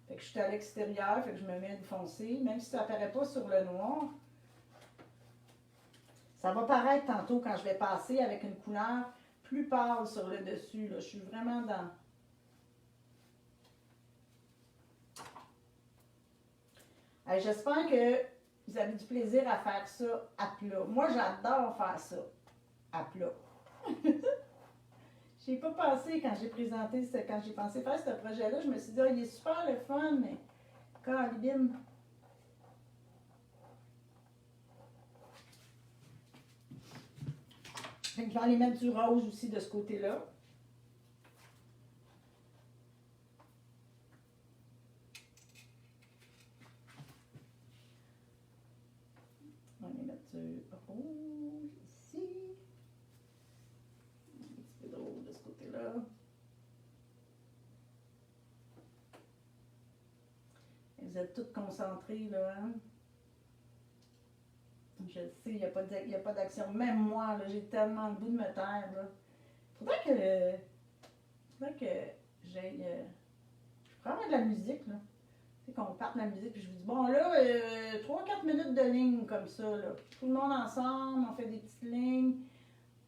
Fait que je suis à l'extérieur, fait que je me mets du foncé. Même si ça n'apparaît pas sur le noir, ça va paraître tantôt quand je vais passer avec une couleur plus pâle sur le dessus. Là. Je suis vraiment dans... J'espère que vous avez du plaisir à faire ça à plat. Moi, j'adore faire ça à plat. J'ai pas pensé quand j'ai pensé faire ce projet-là, je me suis dit, oh, il est super le fun, mais calibine. Fait que je vais aller mettre du rose aussi de ce côté-là. On va aller mettre du rouge ici. Un petit peu de rouge de ce côté-là. Vous êtes toutes concentrées, là, hein? Je le sais, il n'y a pas d'action. Même moi, là, j'ai tellement le goût de me taire, là. Faudrait que j'aille... je pourrais mettre de la musique, là. Tu sais, qu'on parte de la musique, puis je vous dis, bon, là, 3-4 minutes de ligne comme ça, là. Tout le monde ensemble, on fait des petites lignes.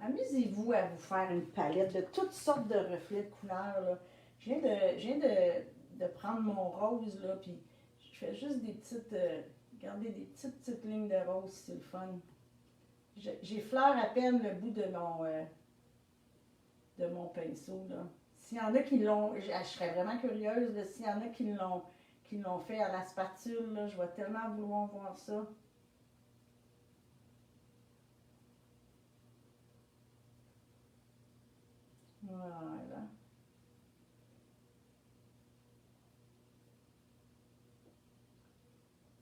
Amusez-vous à vous faire une palette de toutes sortes de reflets de couleurs, là. Je viens de prendre mon rose, là, puis je fais juste des petites... regardez, des petites lignes de rose, c'est le fun. J'effleure à peine le bout de mon pinceau, là. S'il y en a qui l'ont... Je serais vraiment curieuse, là, s'il y en a qui l'ont fait à la spatule, là, je vais tellement vouloir voir ça. Voilà.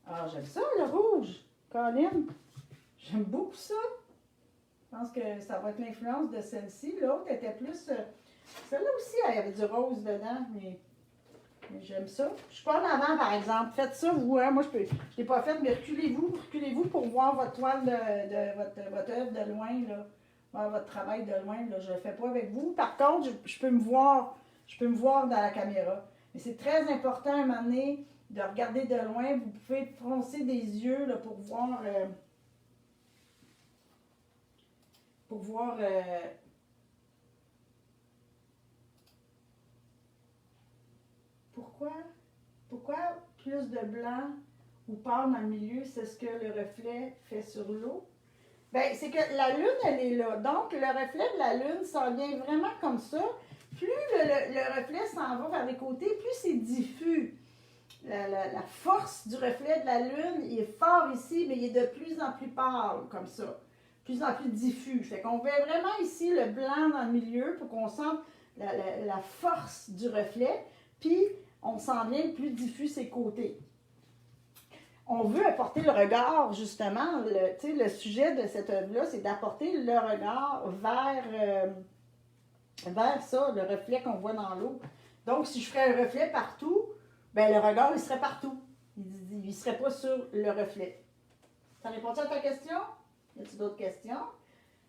Alors, j'aime ça, le rouge. Colin, j'aime beaucoup ça. Je pense que ça va être l'influence de celle-ci. L'autre était plus... celle-là aussi, il y avait du rose dedans, mais j'aime ça. Je suis pas en avant, par exemple. Faites ça, vous. Hein? Moi, je ne l'ai pas fait, mais reculez-vous pour voir votre toile votre œuvre de loin, là. Voir votre travail de loin, là. Je ne le fais pas avec vous. Par contre, je peux me voir dans la caméra. Mais c'est très important, à un moment donné, de regarder de loin. Vous pouvez froncer des yeux, là, pour voir... pourquoi plus de blanc ou pâle dans le milieu, c'est ce que le reflet fait sur l'eau. Bien, c'est que la lune, elle est là. Donc, le reflet de la lune s'en vient vraiment comme ça. Plus le reflet s'en va vers les côtés, plus c'est diffus. La force du reflet de la lune, il est fort ici, mais il est de plus en plus pâle, comme ça. De plus en plus diffus. Fait qu'on fait vraiment ici le blanc dans le milieu pour qu'on sente la force du reflet. Puis, on s'en vient plus diffus ses côtés. On veut apporter le regard, justement, le sujet de cette œuvre-là, c'est d'apporter le regard vers ça, le reflet qu'on voit dans l'eau. Donc, si je ferais un reflet partout, ben le regard, il serait partout. Il ne serait pas sur le reflet. Ça répond-tu à ta question? Y a-t-il d'autres questions?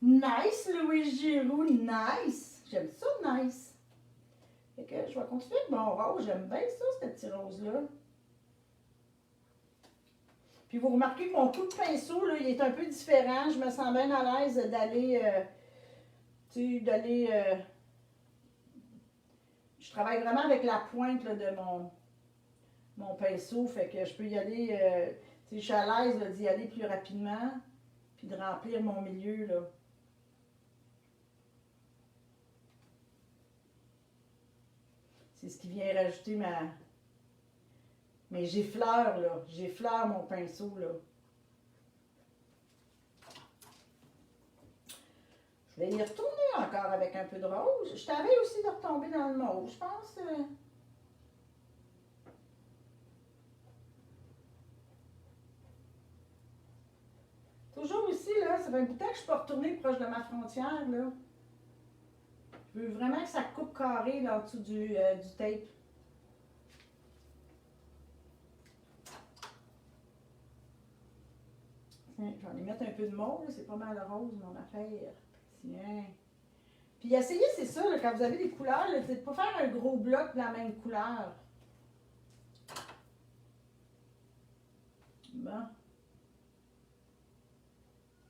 Nice, Louis Giroux, nice! J'aime ça, nice! Fait que je vais continuer avec mon rose. J'aime bien ça, ce petit rose-là. Puis vous remarquez que mon coup de pinceau, là, il est un peu différent. Je me sens bien à l'aise d'aller, je travaille vraiment avec la pointe là, de mon pinceau, fait que je peux y aller, je suis à l'aise d'y aller plus rapidement, puis de remplir mon milieu, là. C'est ce qui vient rajouter mais j'effleure, là. J'effleure mon pinceau, là. Je vais y retourner encore avec un peu de rose. Je t'avais aussi de retomber dans le mauve, je pense. Toujours ici, là, ça fait un bout de temps que je ne suis pas retournée proche de ma frontière, là. Je veux vraiment que ça coupe carré là, en dessous du tape. Tiens, je vais aller mettre un peu de mauve, c'est pas mal rose mon affaire. Tiens. Puis essayez, c'est ça, là, quand vous avez des couleurs, c'est de ne pas faire un gros bloc de la même couleur. Bon.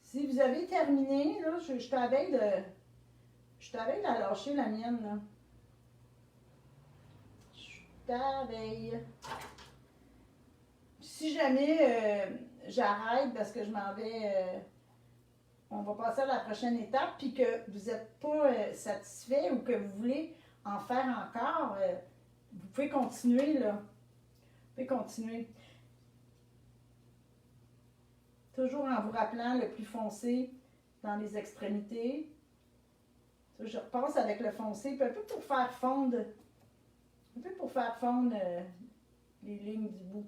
Si vous avez terminé, là, je suis à veille de. Je suis à veille de la lâcher, la mienne, là. Je suis à veille. Si jamais j'arrête parce que je m'en vais. On va passer à la prochaine étape, puis que vous n'êtes pas satisfait ou que vous voulez en faire encore, vous pouvez continuer, là. Vous pouvez continuer. Toujours en vous rappelant le plus foncé dans les extrémités. Je repasse avec le foncé, puis un peu pour faire fondre, les lignes du bout.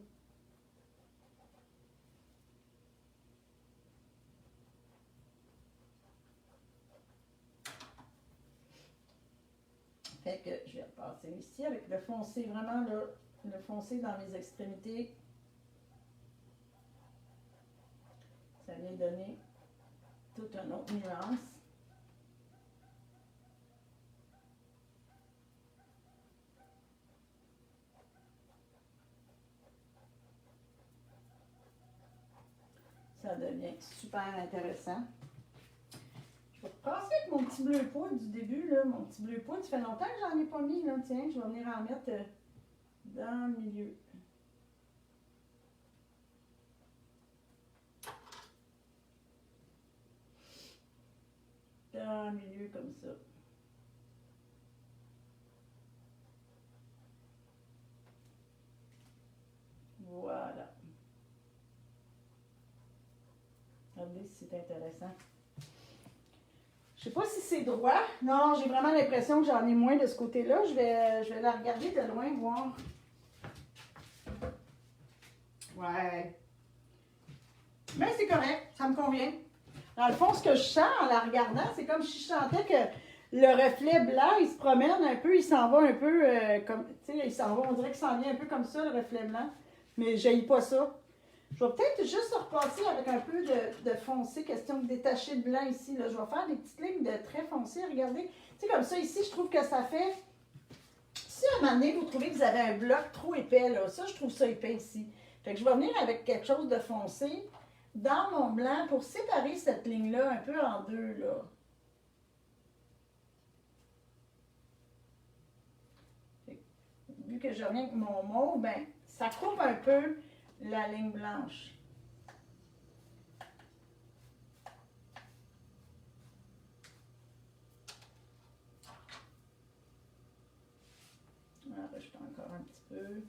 Fait que je vais repasser ici avec le foncé, vraiment là, le foncé dans les extrémités. Ça vient donner toute une autre nuance. Ça devient super intéressant. Je vais repasser avec mon petit bleu poudre du début, là. Mon petit bleu poudre, ça fait longtemps que j'en ai pas mis, là. Tiens, je vais venir en mettre dans le milieu. Dans le milieu comme ça. Voilà. Regardez si c'est intéressant. Je sais pas si c'est droit. Non, j'ai vraiment l'impression que j'en ai moins de ce côté-là. Je vais la regarder de loin, voir. Ouais. Mais c'est correct, ça me convient. Dans le fond, ce que je sens en la regardant, c'est comme si je sentais que le reflet blanc, il se promène un peu, il s'en va un peu comme, tu sais, il s'en va, on dirait qu'il s'en vient un peu comme ça, le reflet blanc. Mais je n'haïs pas ça. Je vais peut-être juste repasser avec un peu de foncé, question de détacher le blanc ici. Là. Je vais faire des petites lignes de traits foncés, regardez. Tu sais, comme ça, ici, je trouve que ça fait... Si à un moment donné, vous trouvez que vous avez un bloc trop épais, là, ça, je trouve ça épais ici. Fait que je vais venir avec quelque chose de foncé dans mon blanc pour séparer cette ligne-là un peu en deux, là. Vu que je reviens avec mon mauve, ben, Ça coupe un peu la ligne blanche. On va rajouter encore un petit peu.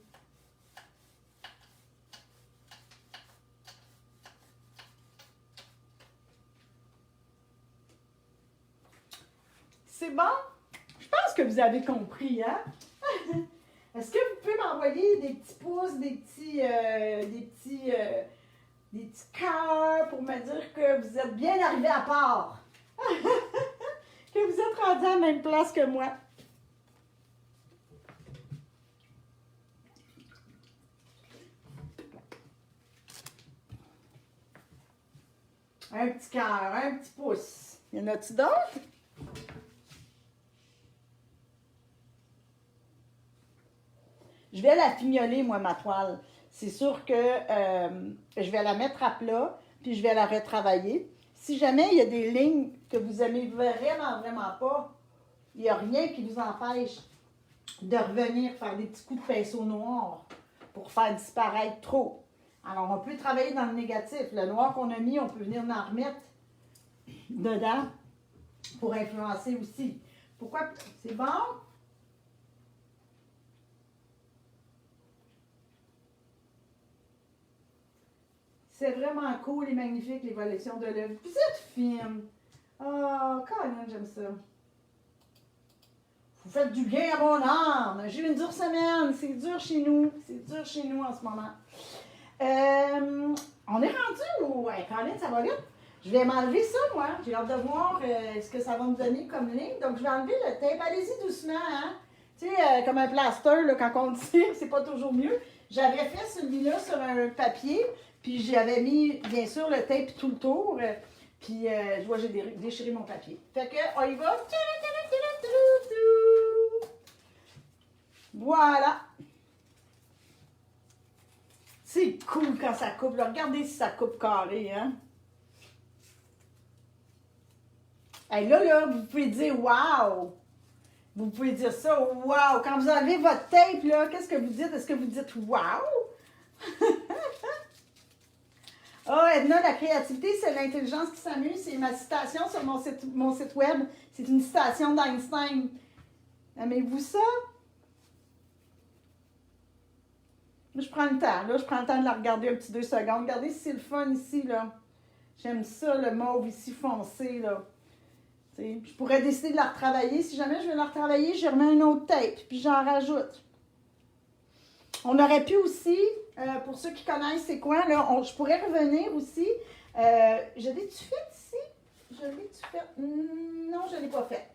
C'est bon? Je pense que vous avez compris, hein? Est-ce que vous pouvez m'envoyer des petits pouces, des petits cœurs pour me dire que vous êtes bien arrivés à part? Que vous êtes rendus à la même place que moi? Un petit cœur, un petit pouce. Y en a-tu d'autres? Je vais la fignoler, moi, ma toile. C'est sûr que je vais la mettre à plat, puis je vais la retravailler. Si jamais il y a des lignes que vous aimez vraiment, vraiment pas, il n'y a rien qui vous empêche de revenir faire des petits coups de pinceau noir pour faire disparaître trop. Alors, on peut travailler dans le négatif. Le noir qu'on a mis, on peut venir en remettre dedans pour influencer aussi. Pourquoi? C'est bon? C'est vraiment cool et magnifique, l'évolution de l'œuvre. Vous êtes fine. Oh, Colin, j'aime ça. Vous faites du bien à mon âme. J'ai eu une dure semaine. C'est dur chez nous. C'est dur chez nous en ce moment. On est rendu où? Ouais, Colin, ça va vite. Je vais m'enlever ça, moi. J'ai hâte de voir ce que ça va me donner comme ligne. Donc, je vais enlever le tape. Allez-y doucement, hein? Tu sais, comme un plaster, là, quand on tire, c'est pas toujours mieux. J'avais fait celui-là sur un papier, puis j'avais mis, bien sûr, le tape tout le tour. Puis, je vois, j'ai déchiré mon papier. Fait que, on y va. Voilà. C'est cool quand ça coupe. Là. Regardez si ça coupe carré, hein? Hey, là, vous pouvez dire « wow ». Vous pouvez dire ça « wow ». Quand vous avez votre tape, là, qu'est-ce que vous dites? Est-ce que vous dites « wow » ? Oh, Edna, la créativité, c'est l'intelligence qui s'amuse. C'est ma citation sur mon site web. C'est une citation d'Einstein. Aimez-vous ça? Je prends le temps. Là, je prends le temps de la regarder un petit 2 secondes. Regardez si c'est le fun ici, là. J'aime ça, le mauve ici foncé, là. T'sais, je pourrais décider de la retravailler. Si jamais je veux la retravailler, je remets un autre tape, puis j'en rajoute. On aurait pu aussi, pour ceux qui connaissent c'est quoi, là, je pourrais revenir aussi. Je l'ai-tu fait ici? Je l'ai-tu fait? Non, je ne l'ai pas fait.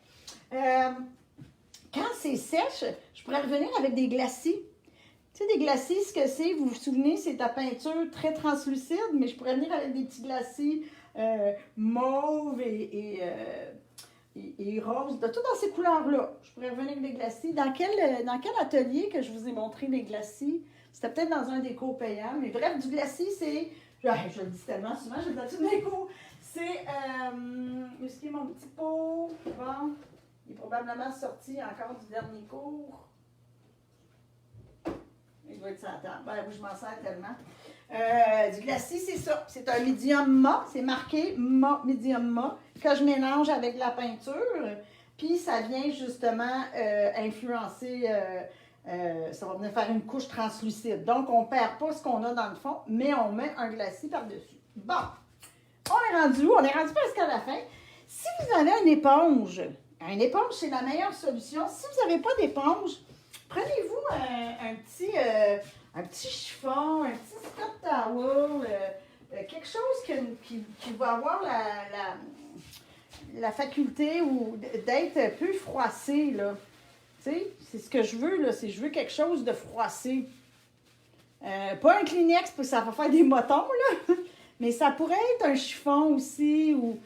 Quand c'est sèche, je pourrais revenir avec des glacis. Tu sais, des glacis, ce que c'est, vous vous souvenez, c'est ta peinture très translucide, mais je pourrais venir avec des petits glacis mauve et rose, de tout dans ces couleurs-là. Je pourrais revenir avec des glacis. Dans quel atelier que je vous ai montré les glacis? C'était peut-être dans un des cours payants, mais bref, du glacis, c'est... Je le dis tellement souvent, je le dis dans tous mes cours. C'est... où est-ce qu'il est mon petit pot? Bon, il est probablement sorti encore du dernier cours. Il doit être sur la table. Ben, je m'en sers tellement. Du glacis, c'est ça. C'est un médium mat. C'est marqué mat, médium mat, que je mélange avec la peinture. Puis, ça vient justement influencer, ça va venir faire une couche translucide. Donc, on ne perd pas ce qu'on a dans le fond, mais on met un glacis par-dessus. Bon, on est rendu où? On est rendu presque à la fin. Si vous avez une éponge, c'est la meilleure solution. Si vous n'avez pas d'éponge, prenez-vous un petit chiffon, un petit Scott towel, quelque chose qui va avoir la faculté d'être un peu froissé, là. Tu sais, c'est ce que je veux, là, je veux quelque chose de froissé. Pas un Kleenex, parce que ça va faire des motons, là, mais ça pourrait être un chiffon aussi, ou,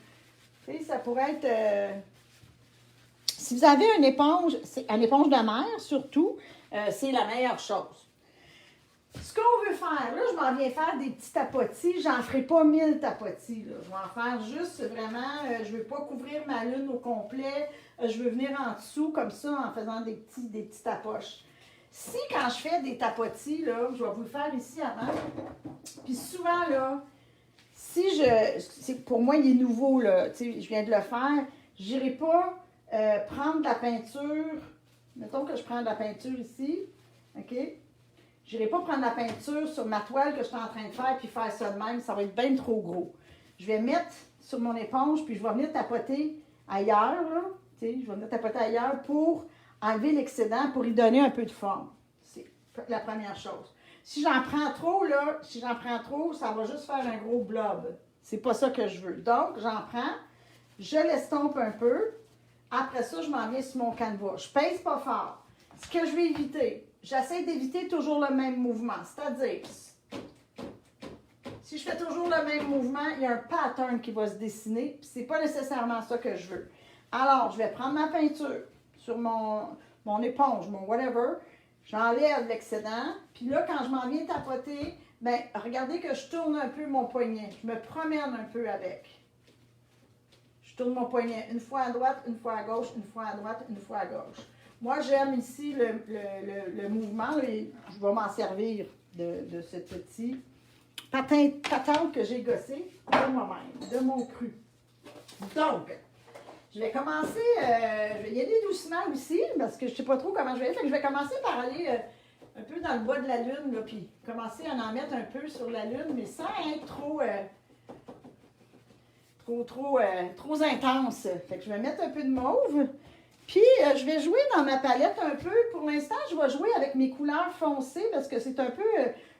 tu sais, ça pourrait être... si vous avez une éponge, c'est une éponge de mer, surtout, c'est la meilleure chose. Ce qu'on veut faire, là, je m'en viens faire des petits tapotis. J'en ferai pas 1000 tapotis, là. Je vais en faire juste vraiment, je ne veux pas couvrir ma lune au complet. Je veux venir en dessous comme ça en faisant des petits tapoches. Si quand je fais des tapotis, là, je vais vous le faire ici avant, puis souvent, là, si pour moi, il est nouveau, là, tu sais, je viens de le faire, je n'irai pas prendre de la peinture, mettons que je prends de la peinture ici, OK? Je n'irai pas prendre de la peinture sur ma toile que je suis en train de faire, puis faire ça de même, ça va être bien trop gros. Je vais mettre sur mon éponge, puis je vais venir tapoter ailleurs, là, tu sais, je vais venir tapoter ailleurs pour enlever l'excédent, pour y donner un peu de forme. C'est la première chose. Si j'en prends trop, là, ça va juste faire un gros blob. C'est pas ça que je veux. Donc, j'en prends, je l'estompe un peu. Après ça, je m'en viens sur mon canevas. Je pèse pas fort. Ce que je vais éviter, j'essaie d'éviter toujours le même mouvement. C'est-à-dire, si je fais toujours le même mouvement, il y a un pattern qui va se dessiner, puis c'est pas nécessairement ça que je veux. Alors, je vais prendre ma peinture sur mon éponge, mon whatever, j'enlève l'excédent, puis là, quand je m'en viens tapoter, bien, regardez que je tourne un peu mon poignet. Je me promène un peu avec. Je tourne mon poignet une fois à droite, une fois à gauche, une fois à droite, une fois à gauche. Moi, j'aime ici le mouvement et je vais m'en servir de ce petit patente que j'ai gossé de moi-même, de mon cru. Donc, je vais commencer, je vais y aller doucement aussi, parce que je ne sais pas trop comment je vais aller. Fait que je vais commencer par aller un peu dans le bas de la lune, là, puis commencer à en mettre un peu sur la lune, mais sans être trop intense. Fait que je vais mettre un peu de mauve. Puis, je vais jouer dans ma palette un peu. Pour l'instant, je vais jouer avec mes couleurs foncées parce que c'est un peu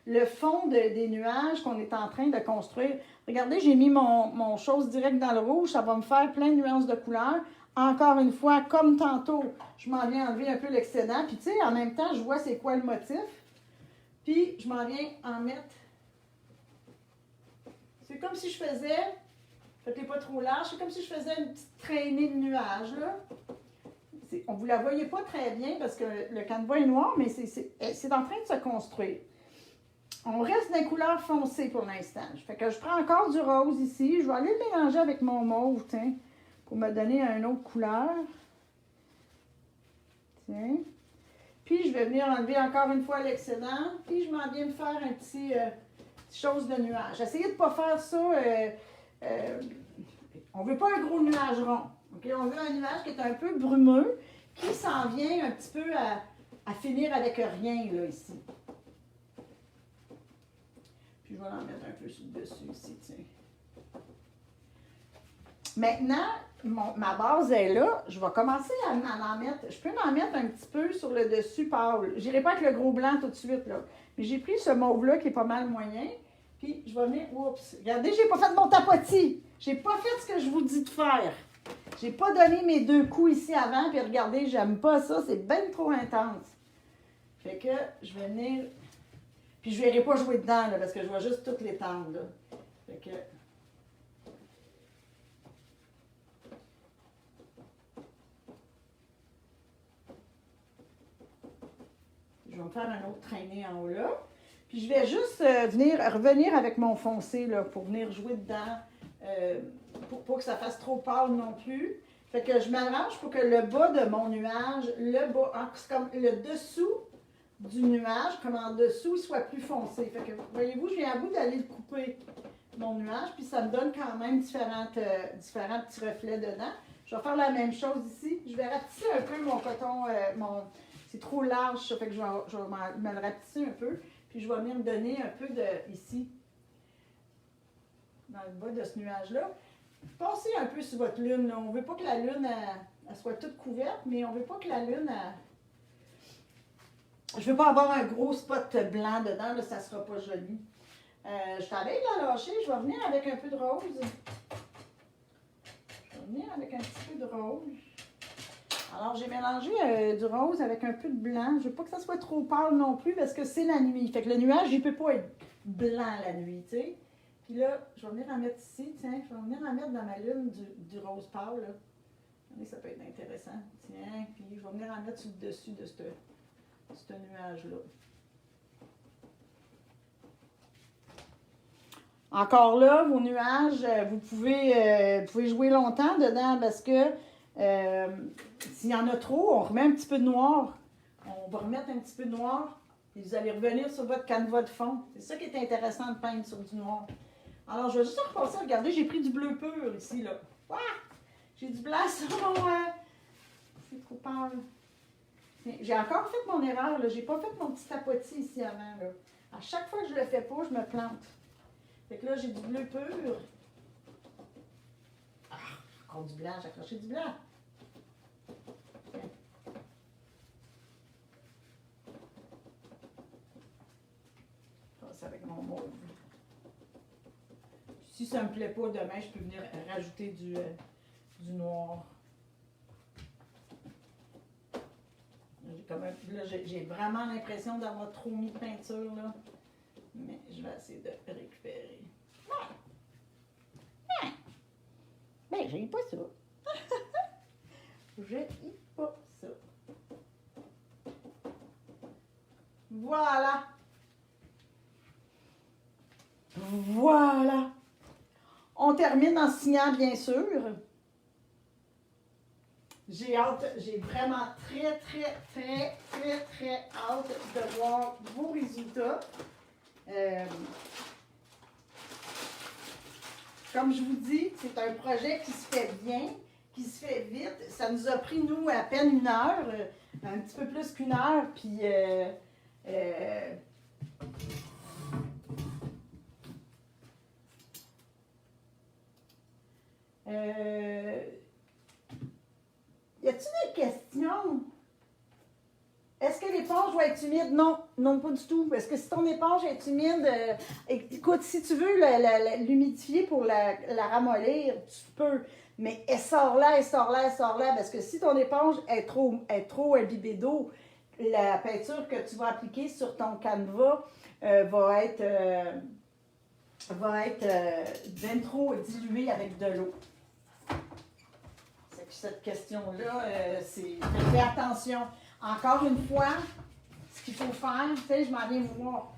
le fond des nuages qu'on est en train de construire. Regardez, j'ai mis mon chose direct dans le rouge. Ça va me faire plein de nuances de couleurs. Encore une fois, comme tantôt, je m'en viens enlever un peu l'excédent. Puis, tu sais, en même temps, je vois c'est quoi le motif. Puis, je m'en viens en mettre. C'est comme si je faisais, faites-les pas trop large, c'est comme si je faisais une petite traînée de nuages, là. On ne vous la voyez pas très bien parce que le canevas est noir, mais c'est en train de se construire. On reste dans les couleurs foncées pour l'instant. Fait que je prends encore du rose ici. Je vais aller le mélanger avec mon mauve, tiens, pour me donner une autre couleur. Tiens. Puis, je vais venir enlever encore une fois l'excédent. Puis, je m'en viens me faire un petit chose de nuage. Essayez de ne pas faire ça. On ne veut pas un gros nuage rond. Okay? On veut un nuage qui est un peu brumeux, qui s'en vient un petit peu à finir avec rien, là, ici. Puis, je vais en mettre un peu sur le dessus ici, tiens. Maintenant, ma base est là. Je vais commencer à en mettre. Je peux en mettre un petit peu sur le dessus pâle. Je n'irai pas avec le gros blanc tout de suite, là. Mais j'ai pris ce mauve-là qui est pas mal moyen. Puis, je vais venir... Oups! Regardez, j'ai pas fait mon tapotis. J'ai pas fait ce que je vous dis de faire. J'ai pas donné mes 2 coups ici avant. Puis, regardez, j'aime pas ça. C'est bien trop intense. Fait que je vais venir... Puis, je ne verrai pas jouer dedans, là, parce que je vais juste tout l'étendre, là. Fait que... Je vais me faire un autre traîné en haut là. Puis je vais juste revenir avec mon foncé là, pour venir jouer dedans. Pour pas que ça fasse trop pâle non plus. Fait que je m'arrange pour que le bas de mon nuage, c'est comme le dessous du nuage, comme en dessous, il soit plus foncé. Fait que, voyez-vous, je viens à bout d'aller le couper, mon nuage, puis ça me donne quand même différents petits reflets dedans. Je vais faire la même chose ici. Je vais rapetisser un peu mon coton, c'est trop large, ça fait que je vais me le rapetisser un peu. Puis je vais venir me donner un peu de, ici, dans le bas de ce nuage-là. Passez un peu sur votre lune. Là. On ne veut pas que la lune elle soit toute couverte, mais on ne veut pas que la lune... Je ne veux pas avoir un gros spot blanc dedans, là, ça ne sera pas joli. Je t'avais la lâcher, je vais venir avec un peu de rose. Je vais venir avec un petit peu de rose. Alors, j'ai mélangé du rose avec un peu de blanc. Je ne veux pas que ça soit trop pâle non plus parce que c'est la nuit. Fait que le nuage, il ne peut pas être blanc la nuit, tu sais. Puis là, je vais venir en mettre ici, tiens. Je vais venir en mettre dans ma lune du rose pâle, là. Regardez, ça peut être intéressant. Tiens, puis je vais venir en mettre sur le dessus de ce nuage-là. Encore là, vos nuages, vous pouvez jouer longtemps dedans parce que s'il y en a trop, on remet un petit peu de noir. On va remettre un petit peu de noir. Et vous allez revenir sur votre canevas de fond. C'est ça qui est intéressant de peindre sur du noir. Alors, je vais juste repasser. Regardez, j'ai pris du bleu pur ici, là. Ah! J'ai du blanc sur mon... c'est trop pâle. J'ai encore fait mon erreur, là. J'ai pas fait mon petit tapotis ici avant, là. À chaque fois que je le fais pas, je me plante. Fait que là, j'ai du bleu pur. Ah! Encore du blanc. J'ai accroché du blanc. Avec mon mauve. Si ça me plaît pas, demain, je peux venir rajouter du noir. J'ai vraiment l'impression d'avoir trop mis de peinture, là. Mais je vais essayer de récupérer. Ben, j'ai pas ça. J'ai pas ça. Voilà. Voilà. On termine en signant, bien sûr. J'ai hâte, j'ai vraiment très hâte de voir vos résultats. Comme je vous dis, c'est un projet qui se fait bien, qui se fait vite. Ça nous a pris, nous, à peine 1 heure, un petit peu plus qu'1 heure, puis y a-t-il des questions? Est-ce que l'éponge va être humide? Non, non, pas du tout. Parce que si ton éponge est humide, écoute, si tu veux l'humidifier pour la ramollir, tu peux. Mais elle sort là, parce que si ton éponge est trop imbibée d'eau, la peinture que tu vas appliquer sur ton canevas va être bien trop diluée avec de l'eau. Cette question-là, c'est fais attention. Encore une fois, ce qu'il faut faire, tu sais, je m'en viens vous voir.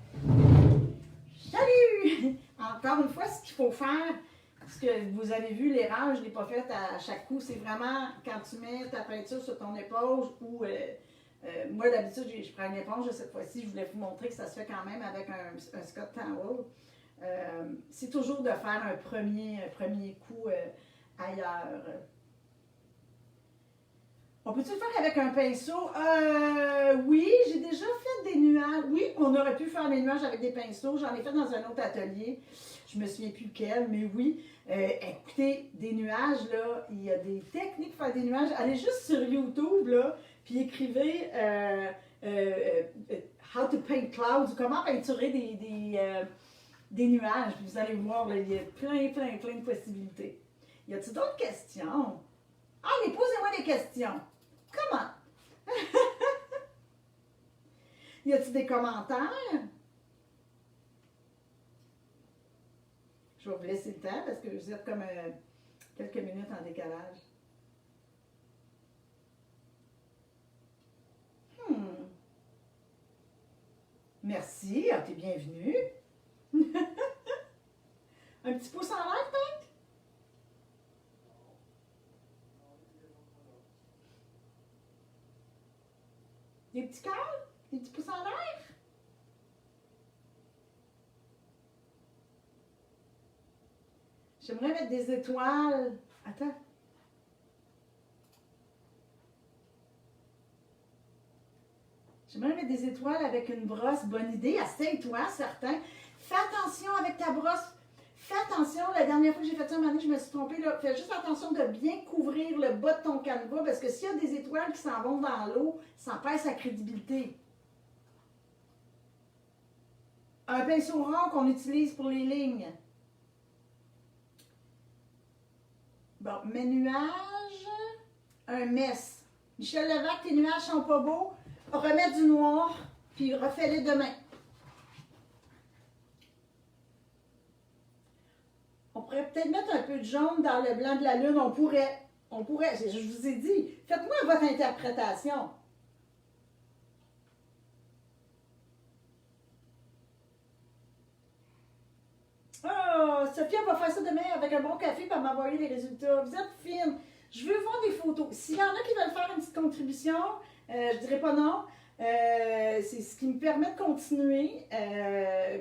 Salut! Encore une fois, ce qu'il faut faire, parce que vous avez vu l'erreur, je ne l'ai pas faite à chaque coup, c'est vraiment quand tu mets ta peinture sur ton éponge ou moi d'habitude, je prends une éponge, cette fois-ci, je voulais vous montrer que ça se fait quand même avec un Scott Towel. C'est toujours de faire un premier coup ailleurs. On peut-tu le faire avec un pinceau? Oui, j'ai déjà fait des nuages. Oui, on aurait pu faire des nuages avec des pinceaux. J'en ai fait dans un autre atelier. Je me souviens plus lequel, mais oui. Écoutez, des nuages, là, il y a des techniques pour faire des nuages. Allez juste sur YouTube, là, puis écrivez How to paint clouds, comment peinturer des nuages. Puis vous allez voir, là, il y a plein de possibilités. Y a-t-il d'autres questions? Allez, posez-moi des questions. Comment? Y a-t-il des commentaires? Je vais vous laisser le temps parce que vous êtes comme quelques minutes en décalage. Merci, t'es bienvenue. Un petit pouce en l'air, peut-être? Des petits cœurs? Des petits pouces en l'air? J'aimerais mettre des étoiles. Attends. J'aimerais mettre des étoiles avec une brosse. Bonne idée. Essaye-toi, certain. Fais attention avec ta brosse. Fais attention. La dernière fois que j'ai fait ça, un moment donné, je me suis trompée. Là. Fais juste attention de bien couvrir le bas de ton canevas parce que s'il y a des étoiles qui s'en vont dans l'eau, ça perd sa crédibilité. Un pinceau rond qu'on utilise pour les lignes. Bon, mes nuages, un mess. Michel Levac, tes nuages sont pas beaux. Remets du noir, puis refais-les demain. On pourrait peut-être mettre un peu de jaune dans le blanc de la lune. On pourrait. Je vous ai dit, faites-moi votre interprétation. Oh, Sophia va faire ça demain avec un bon café pour m'envoyer les résultats. Vous êtes fine. Je veux voir des photos. S'il y en a qui veulent faire une petite contribution, je dirais pas non. C'est ce qui me permet de continuer.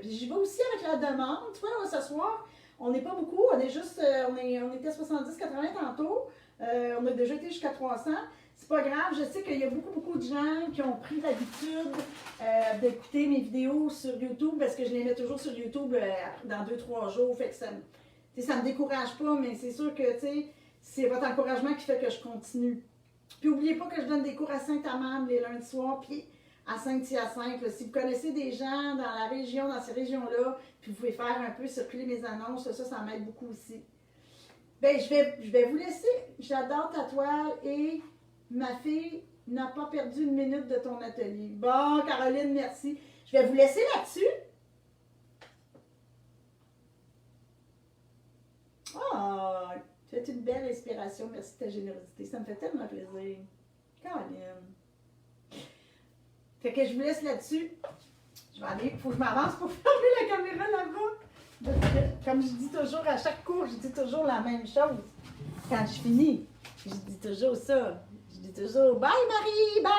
Puis j'y vais aussi avec la demande. Tu vois, ce soir, on n'est pas beaucoup. On est juste, on était 70-80 tantôt. On a déjà été jusqu'à 300. C'est pas grave. Je sais qu'il y a beaucoup de gens qui ont pris l'habitude d'écouter mes vidéos sur YouTube parce que je les mets toujours sur YouTube dans 2-3 jours. Fait que ça me décourage pas, mais c'est sûr que c'est votre encouragement qui fait que je continue. Puis n'oubliez pas que je donne des cours à Saint-Amand les lundis soirs, puis à Saint-Hyacinthe. Si vous connaissez des gens dans la région, dans ces régions-là, puis vous pouvez faire un peu circuler mes annonces, ça m'aide beaucoup aussi. Bien, je vais vous laisser. J'adore ta toile et ma fille n'a pas perdu une minute de ton atelier. Bon, Caroline, merci. Je vais vous laisser là-dessus. Oh, tu es une belle inspiration. Merci de ta générosité. Ça me fait tellement plaisir. Caroline. Fait que je vous laisse là-dessus. Je vais aller, il faut que je m'avance pour fermer la caméra là-bas. Comme je dis toujours à chaque cours, je dis toujours la même chose. Quand je finis, je dis toujours ça. Je dis toujours bye Marie, bye!